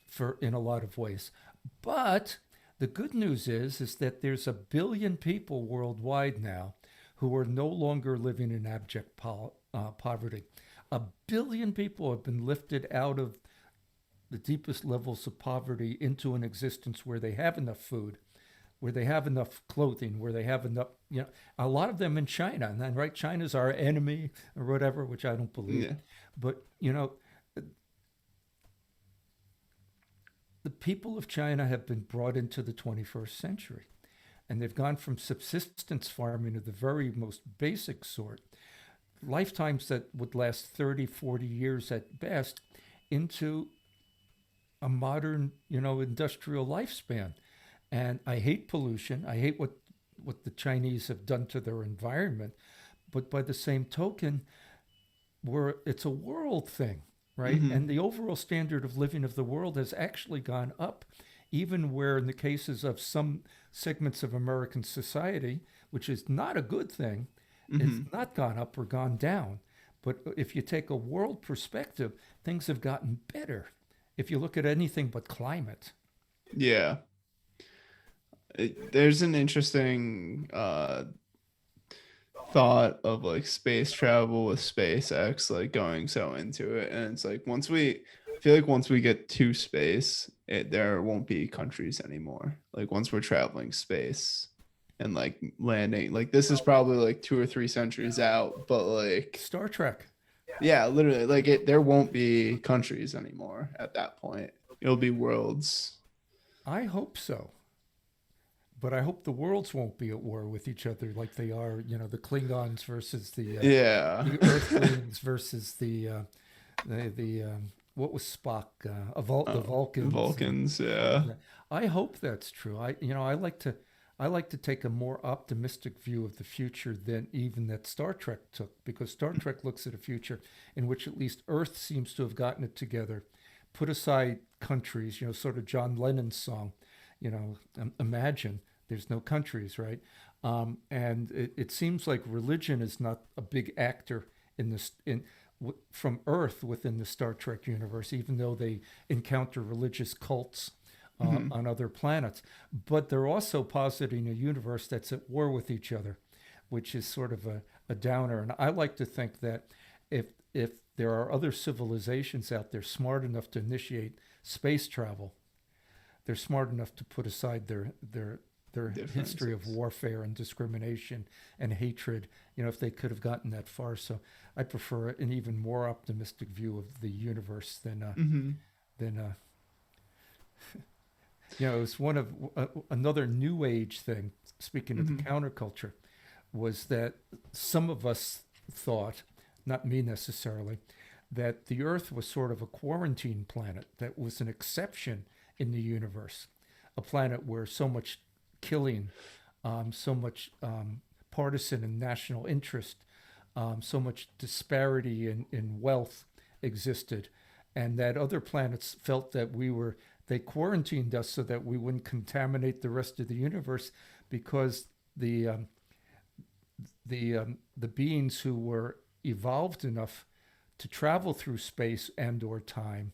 for in a lot of ways. But the good news is that there's a billion people worldwide now who are no longer living in abject poverty. A billion people have been lifted out of the deepest levels of poverty into an existence where they have enough food, where they have enough clothing, where they have enough, a lot of them in China. And then, right, China's our enemy or whatever, which I don't believe. Yeah. But, the people of China have been brought into the 21st century. And they've gone from subsistence farming of the very most basic sort, lifetimes that would last 30, 40 years at best, into a modern, industrial lifespan. And I hate pollution. I hate what the Chinese have done to their environment. But by the same token, it's a world thing, right? Hmm. And the overall standard of living of the world has actually gone up, even where in the cases of some segments of American society, which is not a good thing, it's Hmm. not gone up or gone down. But if you take a world perspective, things have gotten better. If you look at anything but climate. Yeah. There's an interesting thought of like space travel with SpaceX like going so into it, and it's like I feel like once we get to space, there won't be countries anymore. Like once we're traveling space and like landing, like this is probably like 2 or 3 centuries out, but like Star Trek. yeah, literally like there won't be countries anymore at that point. It'll be worlds. I hope so. But I hope the worlds won't be at war with each other like they are, the Klingons versus Yeah. the Earthlings versus the what was Spock? The Oh, Vulcans. Vulcans, yeah. Yeah. I hope that's true. I like to take a more optimistic view of the future than even that Star Trek took, because Star Trek looks at a future in which at least Earth seems to have gotten it together, put aside countries, sort of John Lennon's song, imagine there's no countries, right? And it seems like religion is not a big actor in this from Earth within the Star Trek universe, even though they encounter religious cults Mhm. on other planets. But they're also positing a universe that's at war with each other, which is sort of a downer. And I like to think that if there are other civilizations out there smart enough to initiate space travel, they're smart enough to put aside their history of Differences. warfare and discrimination and hatred, if they could have gotten that far. So I prefer an even more optimistic view of the universe Hmm. than it's one of another new age thing. Speaking of the Hmm. counterculture, was that some of us thought, not me necessarily, that the Earth was sort of a quarantine planet that was an exception in the universe, a planet where so much killing, so much partisan and national interest, so much disparity in wealth existed, and that other planets felt that we were they quarantined us so that we wouldn't contaminate the rest of the universe, because the the beings who were evolved enough to travel through space and or time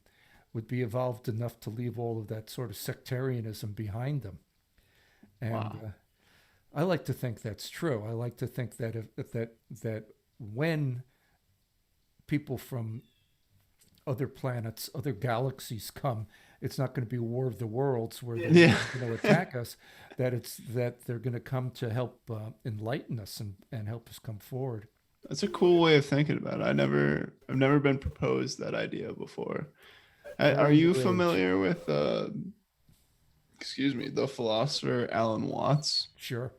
would be evolved enough to leave all of that sort of sectarianism behind them. And Wow. I like to think that's true. I like to think that if that when people from other planets, other galaxies come, it's not going to be a war of the worlds where they're Yeah. attack us. That it's that they're going to come to help enlighten us and help us come forward. That's a cool way of thinking about it. I've never been proposed that idea before. Are Very you new age. familiar with excuse me, the philosopher Alan Watts? Sure.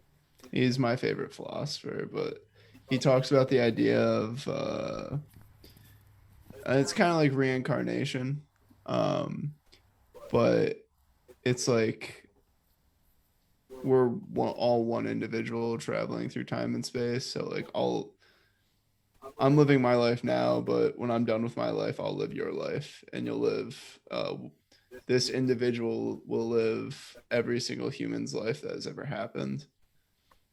He's my favorite philosopher, but he talks about the idea of it's kind of like reincarnation. Um, but it's like all one individual traveling through time and space. So like I'm living my life now, but when I'm done with my life, I'll live your life, and you'll live. This individual will live every single human's life that has ever happened,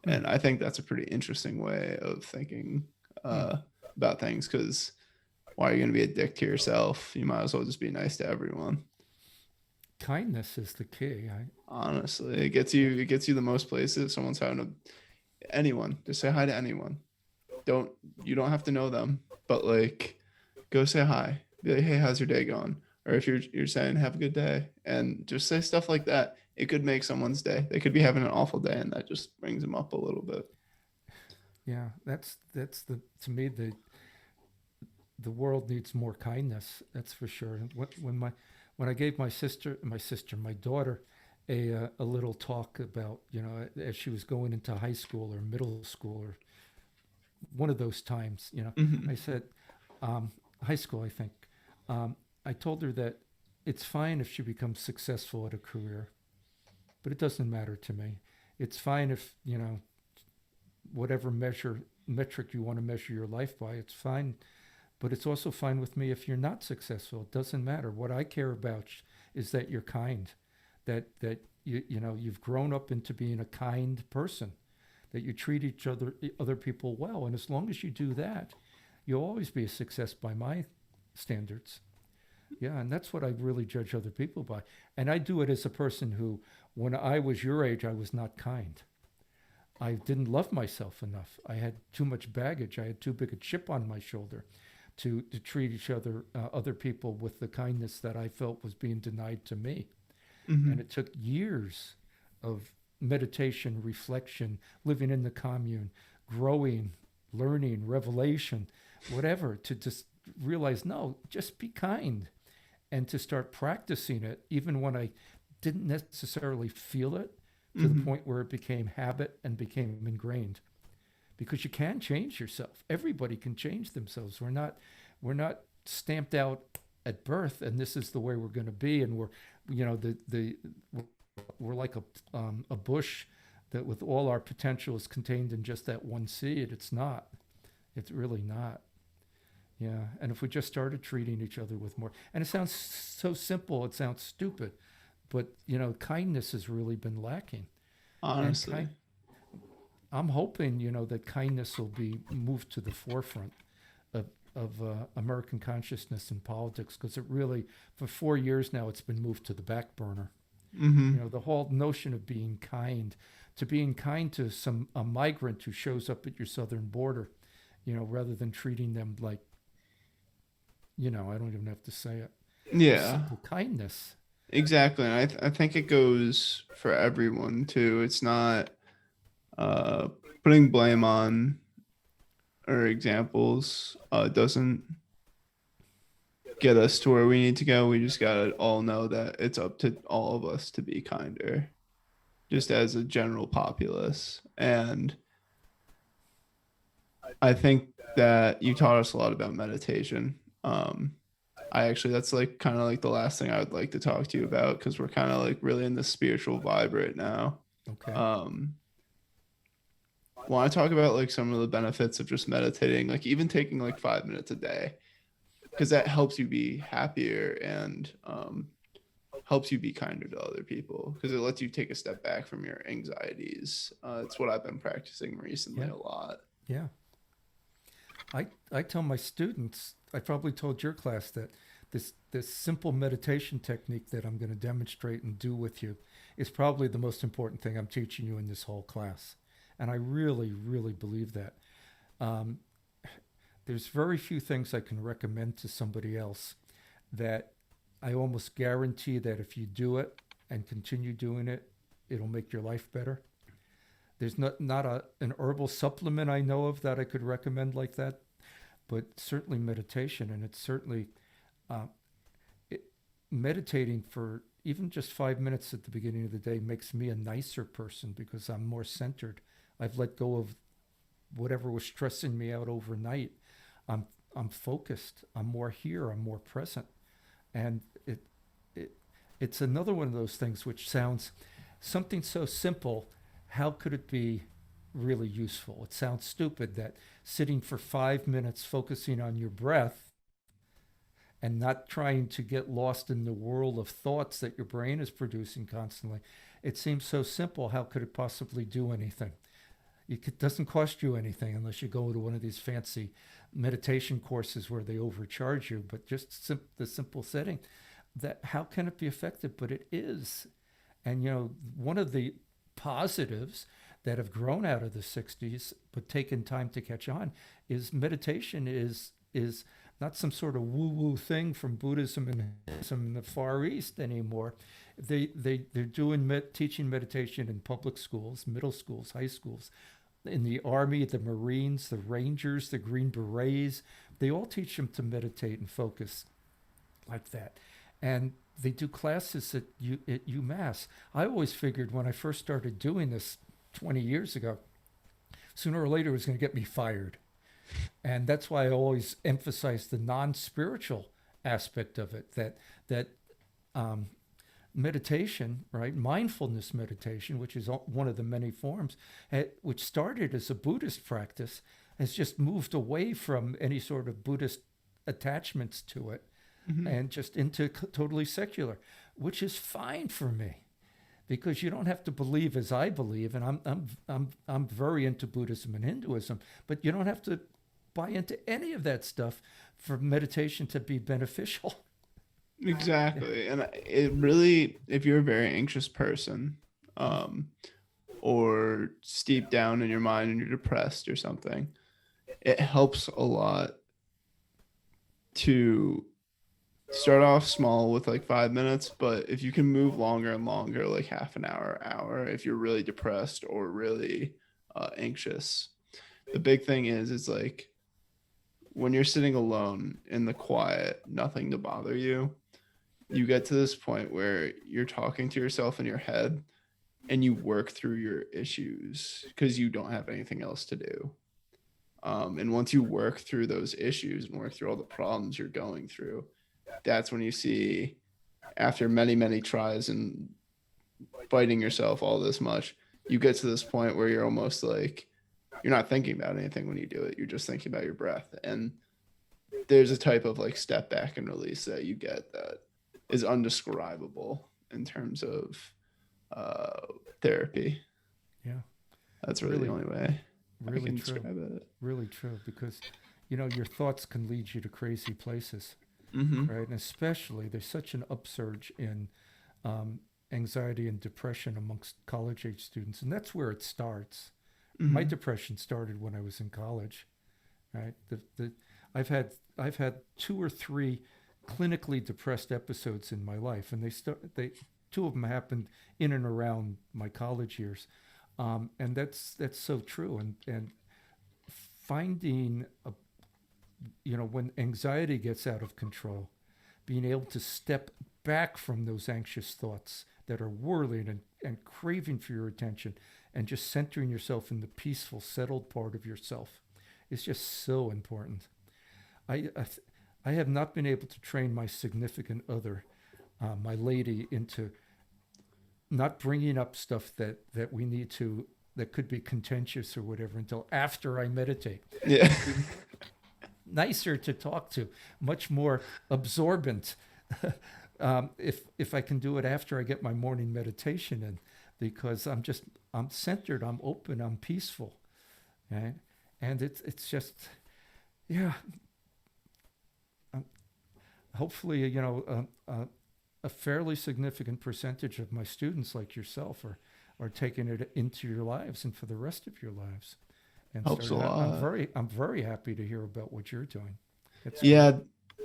Hmm. and I think that's a pretty interesting way of thinking Hmm. uh, about things. Because why are you going to be a dick to yourself? You might as well just be nice to everyone. Kindness is the key. Honestly, it gets you the most places. Someone's having anyone, just say hi to anyone. Don't you don't have to know them, but like go say hi. Be like, hey, how's your day going? Or if you're saying have a good day, and just say stuff like that. It could make someone's day. They could be having an awful day, and that just brings them up a little bit. Yeah, that's the to me the world needs more kindness. That's for sure. When I gave my daughter a little talk about, as she was going into high school or middle school or one of those times, I Hmm. said, high school, I think. I told her that it's fine if she becomes successful at a career, but it doesn't matter to me. It's fine if, whatever metric you want to measure your life by, it's fine. But it's also fine with me if you're not successful. It doesn't matter. What I care about is that you're kind, that you've grown up into being a kind person, that you treat other people well, and as long as you do that, you'll always be a success by my standards. Yeah, and that's what I really judge other people by. And I do it as a person who, when I was your age, I was not kind. I didn't love myself enough. I had too much baggage. I had too big a chip on my shoulder to treat other people with the kindness that I felt was being denied to me. And Hmm. it took years of meditation, reflection, living in the commune, growing, learning, revelation, whatever, to just realize, no, just be kind, and to start practicing it, even when I didn't necessarily feel it, to the Hmm. point where it became habit and became ingrained. Because you can change yourself. Everybody can change themselves. We're not stamped out at birth, and this is the way we're going to be. And we're, the we're like a bush that with all our potential is contained in just that one seed. It's not. It's really not. Yeah. And if we just started treating each other with more, and it sounds so simple, it sounds stupid, but kindness has really been lacking. And Honestly. I'm hoping, that kindness will be moved to the forefront of American consciousness and politics, because it really, for 4 years now, it's been moved to the back burner. Hmm. The whole notion of being kind to a migrant who shows up at your southern border, rather than treating them like, I don't even have to say it, just Yeah. simple kindness. Exactly. And I think it goes for everyone too. It's not uh putting blame on or examples doesn't get us to where we need to go. We just gotta all know that it's up to all of us to be kinder, just as a general populace. And I think that you taught us a lot about meditation. I actually that's like kind of like the last thing I would like to talk to you about, because we're kind of like really in the spiritual vibe right now. Okay. Um, want to talk about like some of the benefits of just meditating, like even taking like 5 minutes a day, because that helps you be happier and helps you be kinder to other people because it lets you take a step back from your anxieties. It's what I've been practicing recently Yeah. a lot. Yeah. I tell my students, I probably told your class that this simple meditation technique that I'm going to demonstrate and do with you is probably the most important thing I'm teaching you in this whole class. And I really, really believe that. Um, there's very few things I can recommend to somebody else that I almost guarantee that if you do it and continue doing it, it'll make your life better. There's not an herbal supplement I know of that I could recommend like that, but certainly meditation, and it's certainly uh, it, meditating for even just 5 minutes at the beginning of the day makes me a nicer person because I'm more centered. I've let go of whatever was stressing me out overnight. I'm I'm focused. I'm more here. I'm more present, and it it's another one of those things which sounds something so simple. How could it be really useful? It sounds stupid that sitting for 5 minutes focusing on your breath and not trying to get lost in the world of thoughts that your brain is producing constantly. It seems so simple. How could it possibly do anything? It doesn't cost you anything unless you go to one of these fancy meditation courses where they overcharge you. But just the simple setting, that how can it be effective? But it is. And one of the positives that have grown out of the 60s but taken time to catch on is meditation is not some sort of woo-woo thing from Buddhism and Hinduism in the Far East anymore. They're doing teaching meditation in public schools, middle schools, high schools, in the Army, the Marines, the Rangers, the Green Berets. They all teach them to meditate and focus like that. And they do classes at UMass. I always figured when I first started doing this 20 years ago, sooner or later it was going to get me fired. And that's why I always emphasize the non-spiritual aspect of it, that meditation, right? Mindfulness meditation, which is one of the many forms, which started as a Buddhist practice, has just moved away from any sort of Buddhist attachments to it and just into totally secular, which is fine for me because you don't have to believe as I believe, and I'm very into Buddhism and Hinduism, but you don't have to buy into any of that stuff for meditation to be beneficial. Exactly. And it really, if you're a very anxious person, or steep down in your mind and you're depressed or something, it helps a lot to start off small with like 5 minutes, but if you can move longer and longer, like half an hour, if you're really depressed or really anxious, the big thing is it's like when you're sitting alone in the quiet, nothing to bother you, you get to this point where you're talking to yourself in your head and you work through your issues because you don't have anything else to do. And once you work through those issues and work through all the problems you're going through, that's when you see, after many, many tries and fighting yourself all this much, you get to this point where you're almost like, you're not thinking about anything when you do it. You're just thinking about your breath. And there's a type of like step back and release that you get that is undescribable in terms of therapy. Yeah. That's really the only way I Really can true. describe it. Really true, because your thoughts can lead you to crazy places, Mm-hmm. right? And especially there's such an upsurge in anxiety and depression amongst college age students, and that's where it starts. My depression started when I was in college, right? I've had 2 or 3 clinically depressed episodes in my life, and they 2 of them happened in and around my college years, and that's so true. And finding when anxiety gets out of control, being able to step back from those anxious thoughts that are whirling and craving for your attention, and just centering yourself in the peaceful, settled part of yourself is just so important. I have not been able to train my significant other, my lady, into not bringing up stuff that we need to, that could be contentious or whatever, until after I meditate. Yeah. Nicer to talk to, much more absorbent if I can do it after I get my morning meditation in, because I'm centered, I'm open, I'm peaceful, right? And it's just, yeah. Um, Hopefully, a fairly significant percentage of my students, like yourself, are taking it into your lives and for the rest of your lives. And Helps a starting, lot. I'm very happy to hear about what you're doing. It's great. Yeah,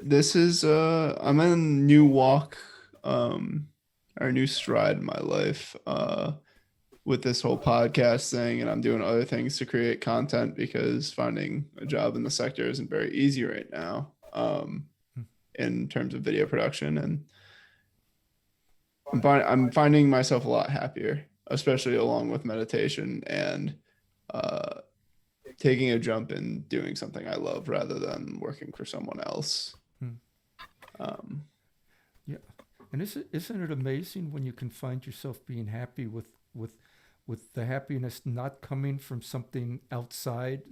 this is I'm in a new walk, um, or a new stride in my life, with this whole podcast thing, and I'm doing other things to create content because finding a job in the sector isn't very easy right now, Hmm. in terms of video production, and I'm finding myself a lot happier, especially along with meditation and uh taking a jump and doing something I love rather than working for someone else. Hmm. Um, Yeah, and isn't it amazing when you can find yourself being happy with the happiness not coming from something outside?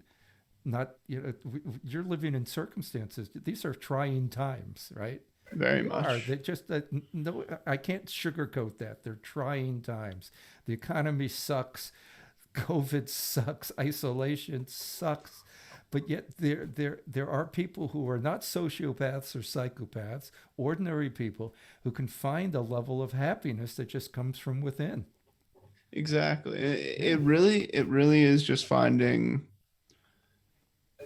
Not, you're living in circumstances. These are trying times, right? very They are. much. They just that no, I can't sugarcoat that. They're trying times. The economy sucks. COVID sucks. Isolation sucks. But yet there are people who are not sociopaths or psychopaths, ordinary people who can find a level of happiness that just comes from within. Exactly. It, Yeah. it really is just finding,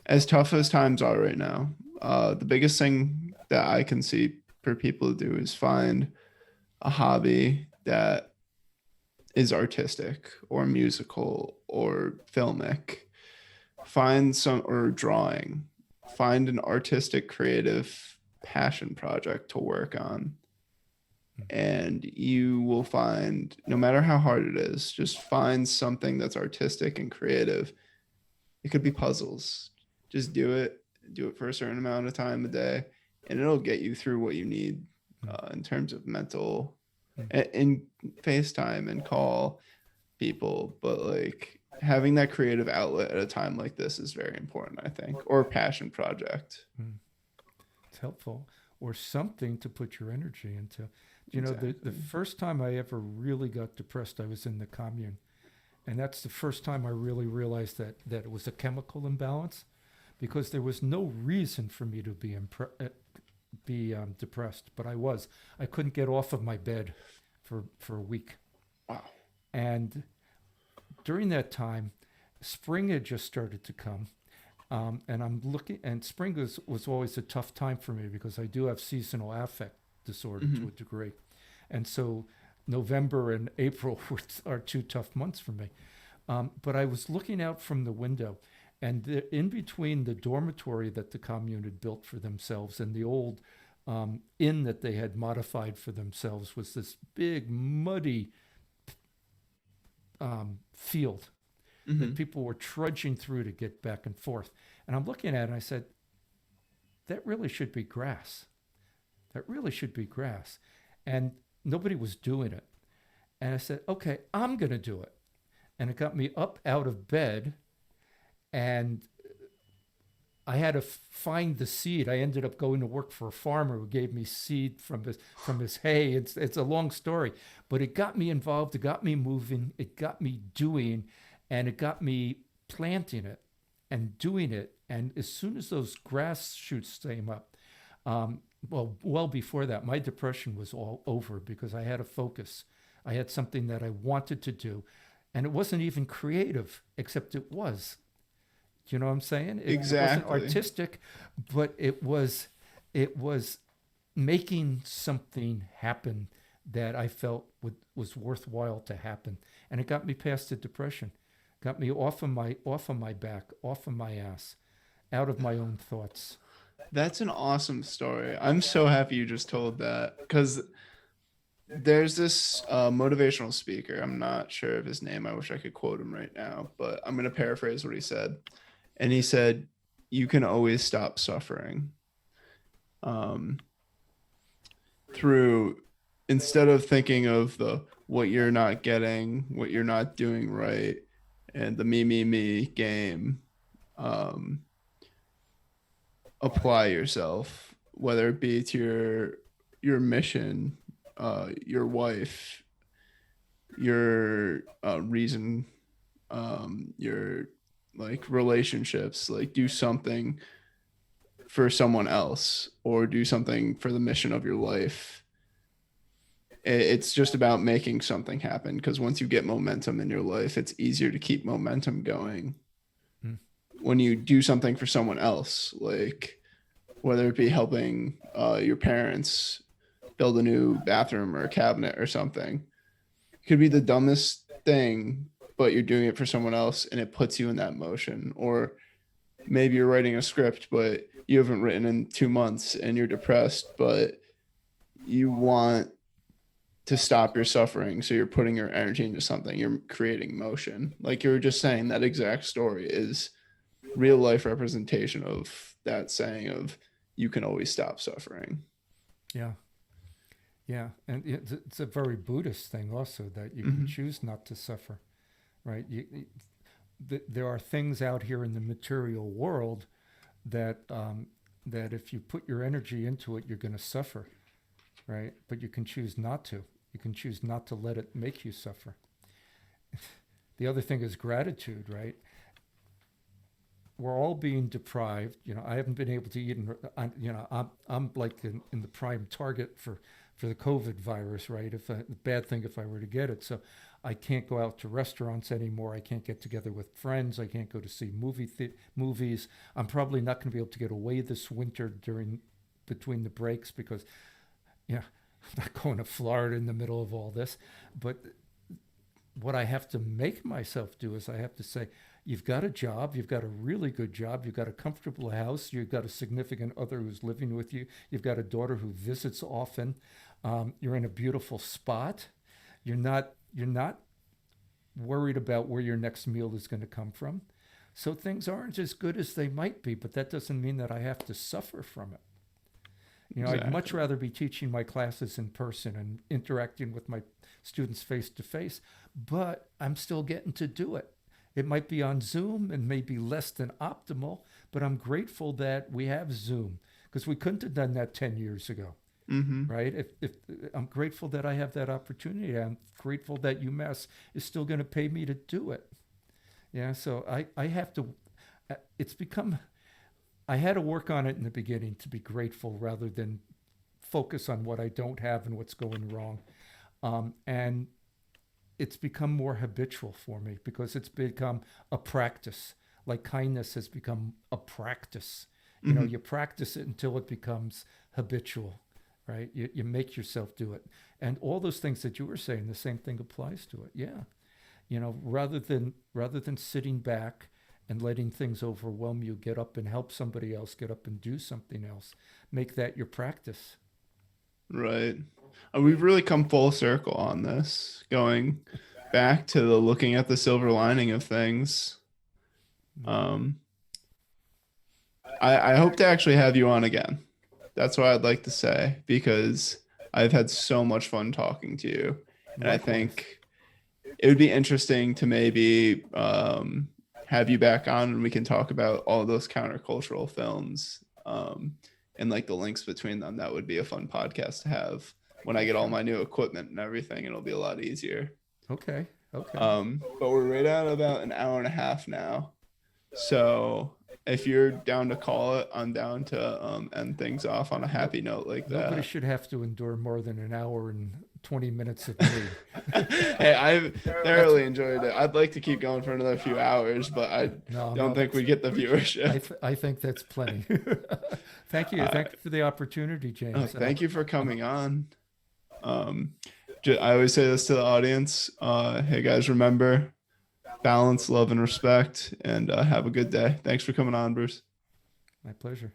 as tough as times are right now, the biggest thing that I can see for people to do is find a hobby that is artistic or musical or filmic. Find some, or drawing. Find an artistic, creative passion project to work on, and you will find, no matter how hard it is, just find something that's artistic and creative. It could be puzzles. Just do it for a certain amount of time a day, and it'll get you through what you need, Mm, in terms of mental, mm, and FaceTime and call people. But like having that creative outlet at a time like this is very important, I think, or passion project. mm. It's helpful, or something to put your energy into. The Exactly. first time I ever really got depressed, I was in the commune, and that's the first time I really realized that it was a chemical imbalance, because there was no reason for me to be depressed, but I was. I couldn't get off of my bed for a week, Wow. and during that time, spring had just started to come. And I'm looking, and spring was always a tough time for me because I do have seasonal affect disorder to a Hmm. degree. And so November and April are two tough months for me. But I was looking out from the window, and in between the dormitory that the commune had built for themselves and the old inn that they had modified for themselves was this big, muddy field that Hmm. people were trudging through to get back and forth. And I'm looking at it and I said, that really should be grass. That really should be grass. And nobody was doing it. And I said, okay, I'm going to do it. And it got me up out of bed, and I had to find the seed. I ended up going to work for a farmer who gave me seed from his hay. It's a long story, but it got me involved. It got me moving. It got me doing, and it got me planting it and doing it. And as soon as those grass shoots came up, well before that, my depression was all over because I had a focus. I had something that I wanted to do, and it wasn't even creative, except it was. Do you know what I'm saying? It wasn't Exactly. artistic, but it was making something happen that I felt was worthwhile to happen, and it got me past the depression, got me off of my back, off of my ass, out of my own thoughts. That's an awesome story. I'm so happy you just told that, because there's this motivational speaker. I'm not sure of his name. I wish I could quote him right now, but I'm going to paraphrase what he said. And he said, "You can always stop suffering, um, through, instead of thinking of the what you're not getting, what you're not doing right, and the me game. Um, Apply yourself, whether it be to your mission, your wife, your reason, your like relationships, like do something for someone else or do something for the mission of your life. It's just about making something happen, because once you get momentum in your life, it's easier to keep momentum going Mm. when you do something for someone else, like whether it be helping your parents build a new bathroom or a cabinet or something. It could be the dumbest thing, but you're doing it for someone else and it puts you in that motion. Or maybe you're writing a script, but you haven't written in 2 months and you're depressed, but you want to stop your suffering. So you're putting your energy into something, you're creating motion. Like you were just saying, that exact story is real life representation of that saying of you can always stop suffering. Yeah. Yeah. And it's a very Buddhist thing also, that you can choose not to suffer, right? There are things out here in the material world that, that if you put your energy into it, you're going to suffer, right? But you can choose not to. You can choose not to let it make you suffer. The other thing is gratitude, right? We're all being deprived. I haven't been able to eat. I'm like in the prime target for the COVID virus, right? If the bad thing if I were to get it, so I can't go out to restaurants anymore. I can't get together with friends. I can't go to see movies. I'm probably not going to be able to get away this winter between the breaks because, I'm not going to Florida in the middle of all this. But what I have to make myself do is I have to say, you've got a job, you've got a really good job, you've got a comfortable house, you've got a significant other who's living with you, you've got a daughter who visits often, you're in a beautiful spot, you're not worried about where your next meal is going to come from. So things aren't as good as they might be, but that doesn't mean that I have to suffer from it. Exactly. I'd much rather be teaching my classes in person and interacting with my students face to face, but I'm still getting to do it. It might be on Zoom and maybe less than optimal, but I'm grateful that we have Zoom, because we couldn't have done that 10 years ago, right? If I'm grateful that I have that opportunity. I'm grateful that UMass is still going to pay me to do it. Yeah, so I have to, it's become, I had to work on it in the beginning to be grateful rather than focus on what I don't have and what's going wrong. And it's become more habitual for me because it's become a practice. Like kindness has become a practice. You practice it until it becomes habitual, right? You make yourself do it. And all those things that you were saying, the same thing applies to it. Yeah. Rather than sitting back and letting things overwhelm you, get up and help somebody else, get up and do something else. Make that your practice. Right. We've really come full circle on this, going back to the looking at the silver lining of things. I hope to actually have you on again. That's what I'd like to say, because I've had so much fun talking to you. And I think it would be interesting to maybe have you back on and we can talk about all those countercultural films and like the links between them. That would be a fun podcast to have when I get all my new equipment and everything. It'll be a lot easier. Okay. But we're right at about an hour and a half now. So if you're down to call it, I'm down to end things off on a happy note like that. Nobody should have to endure more than an hour and 20 minutes of me. Hey, I've thoroughly enjoyed it. I'd like to keep going for another few hours, but I don't think we get the viewership. I think that's plenty. Thank you. Thank you for the opportunity, James. Thank you for coming on. I always say this to the audience. Hey guys, remember, balance, love, and respect, and have a good day. Thanks for coming on, Bruce. My pleasure.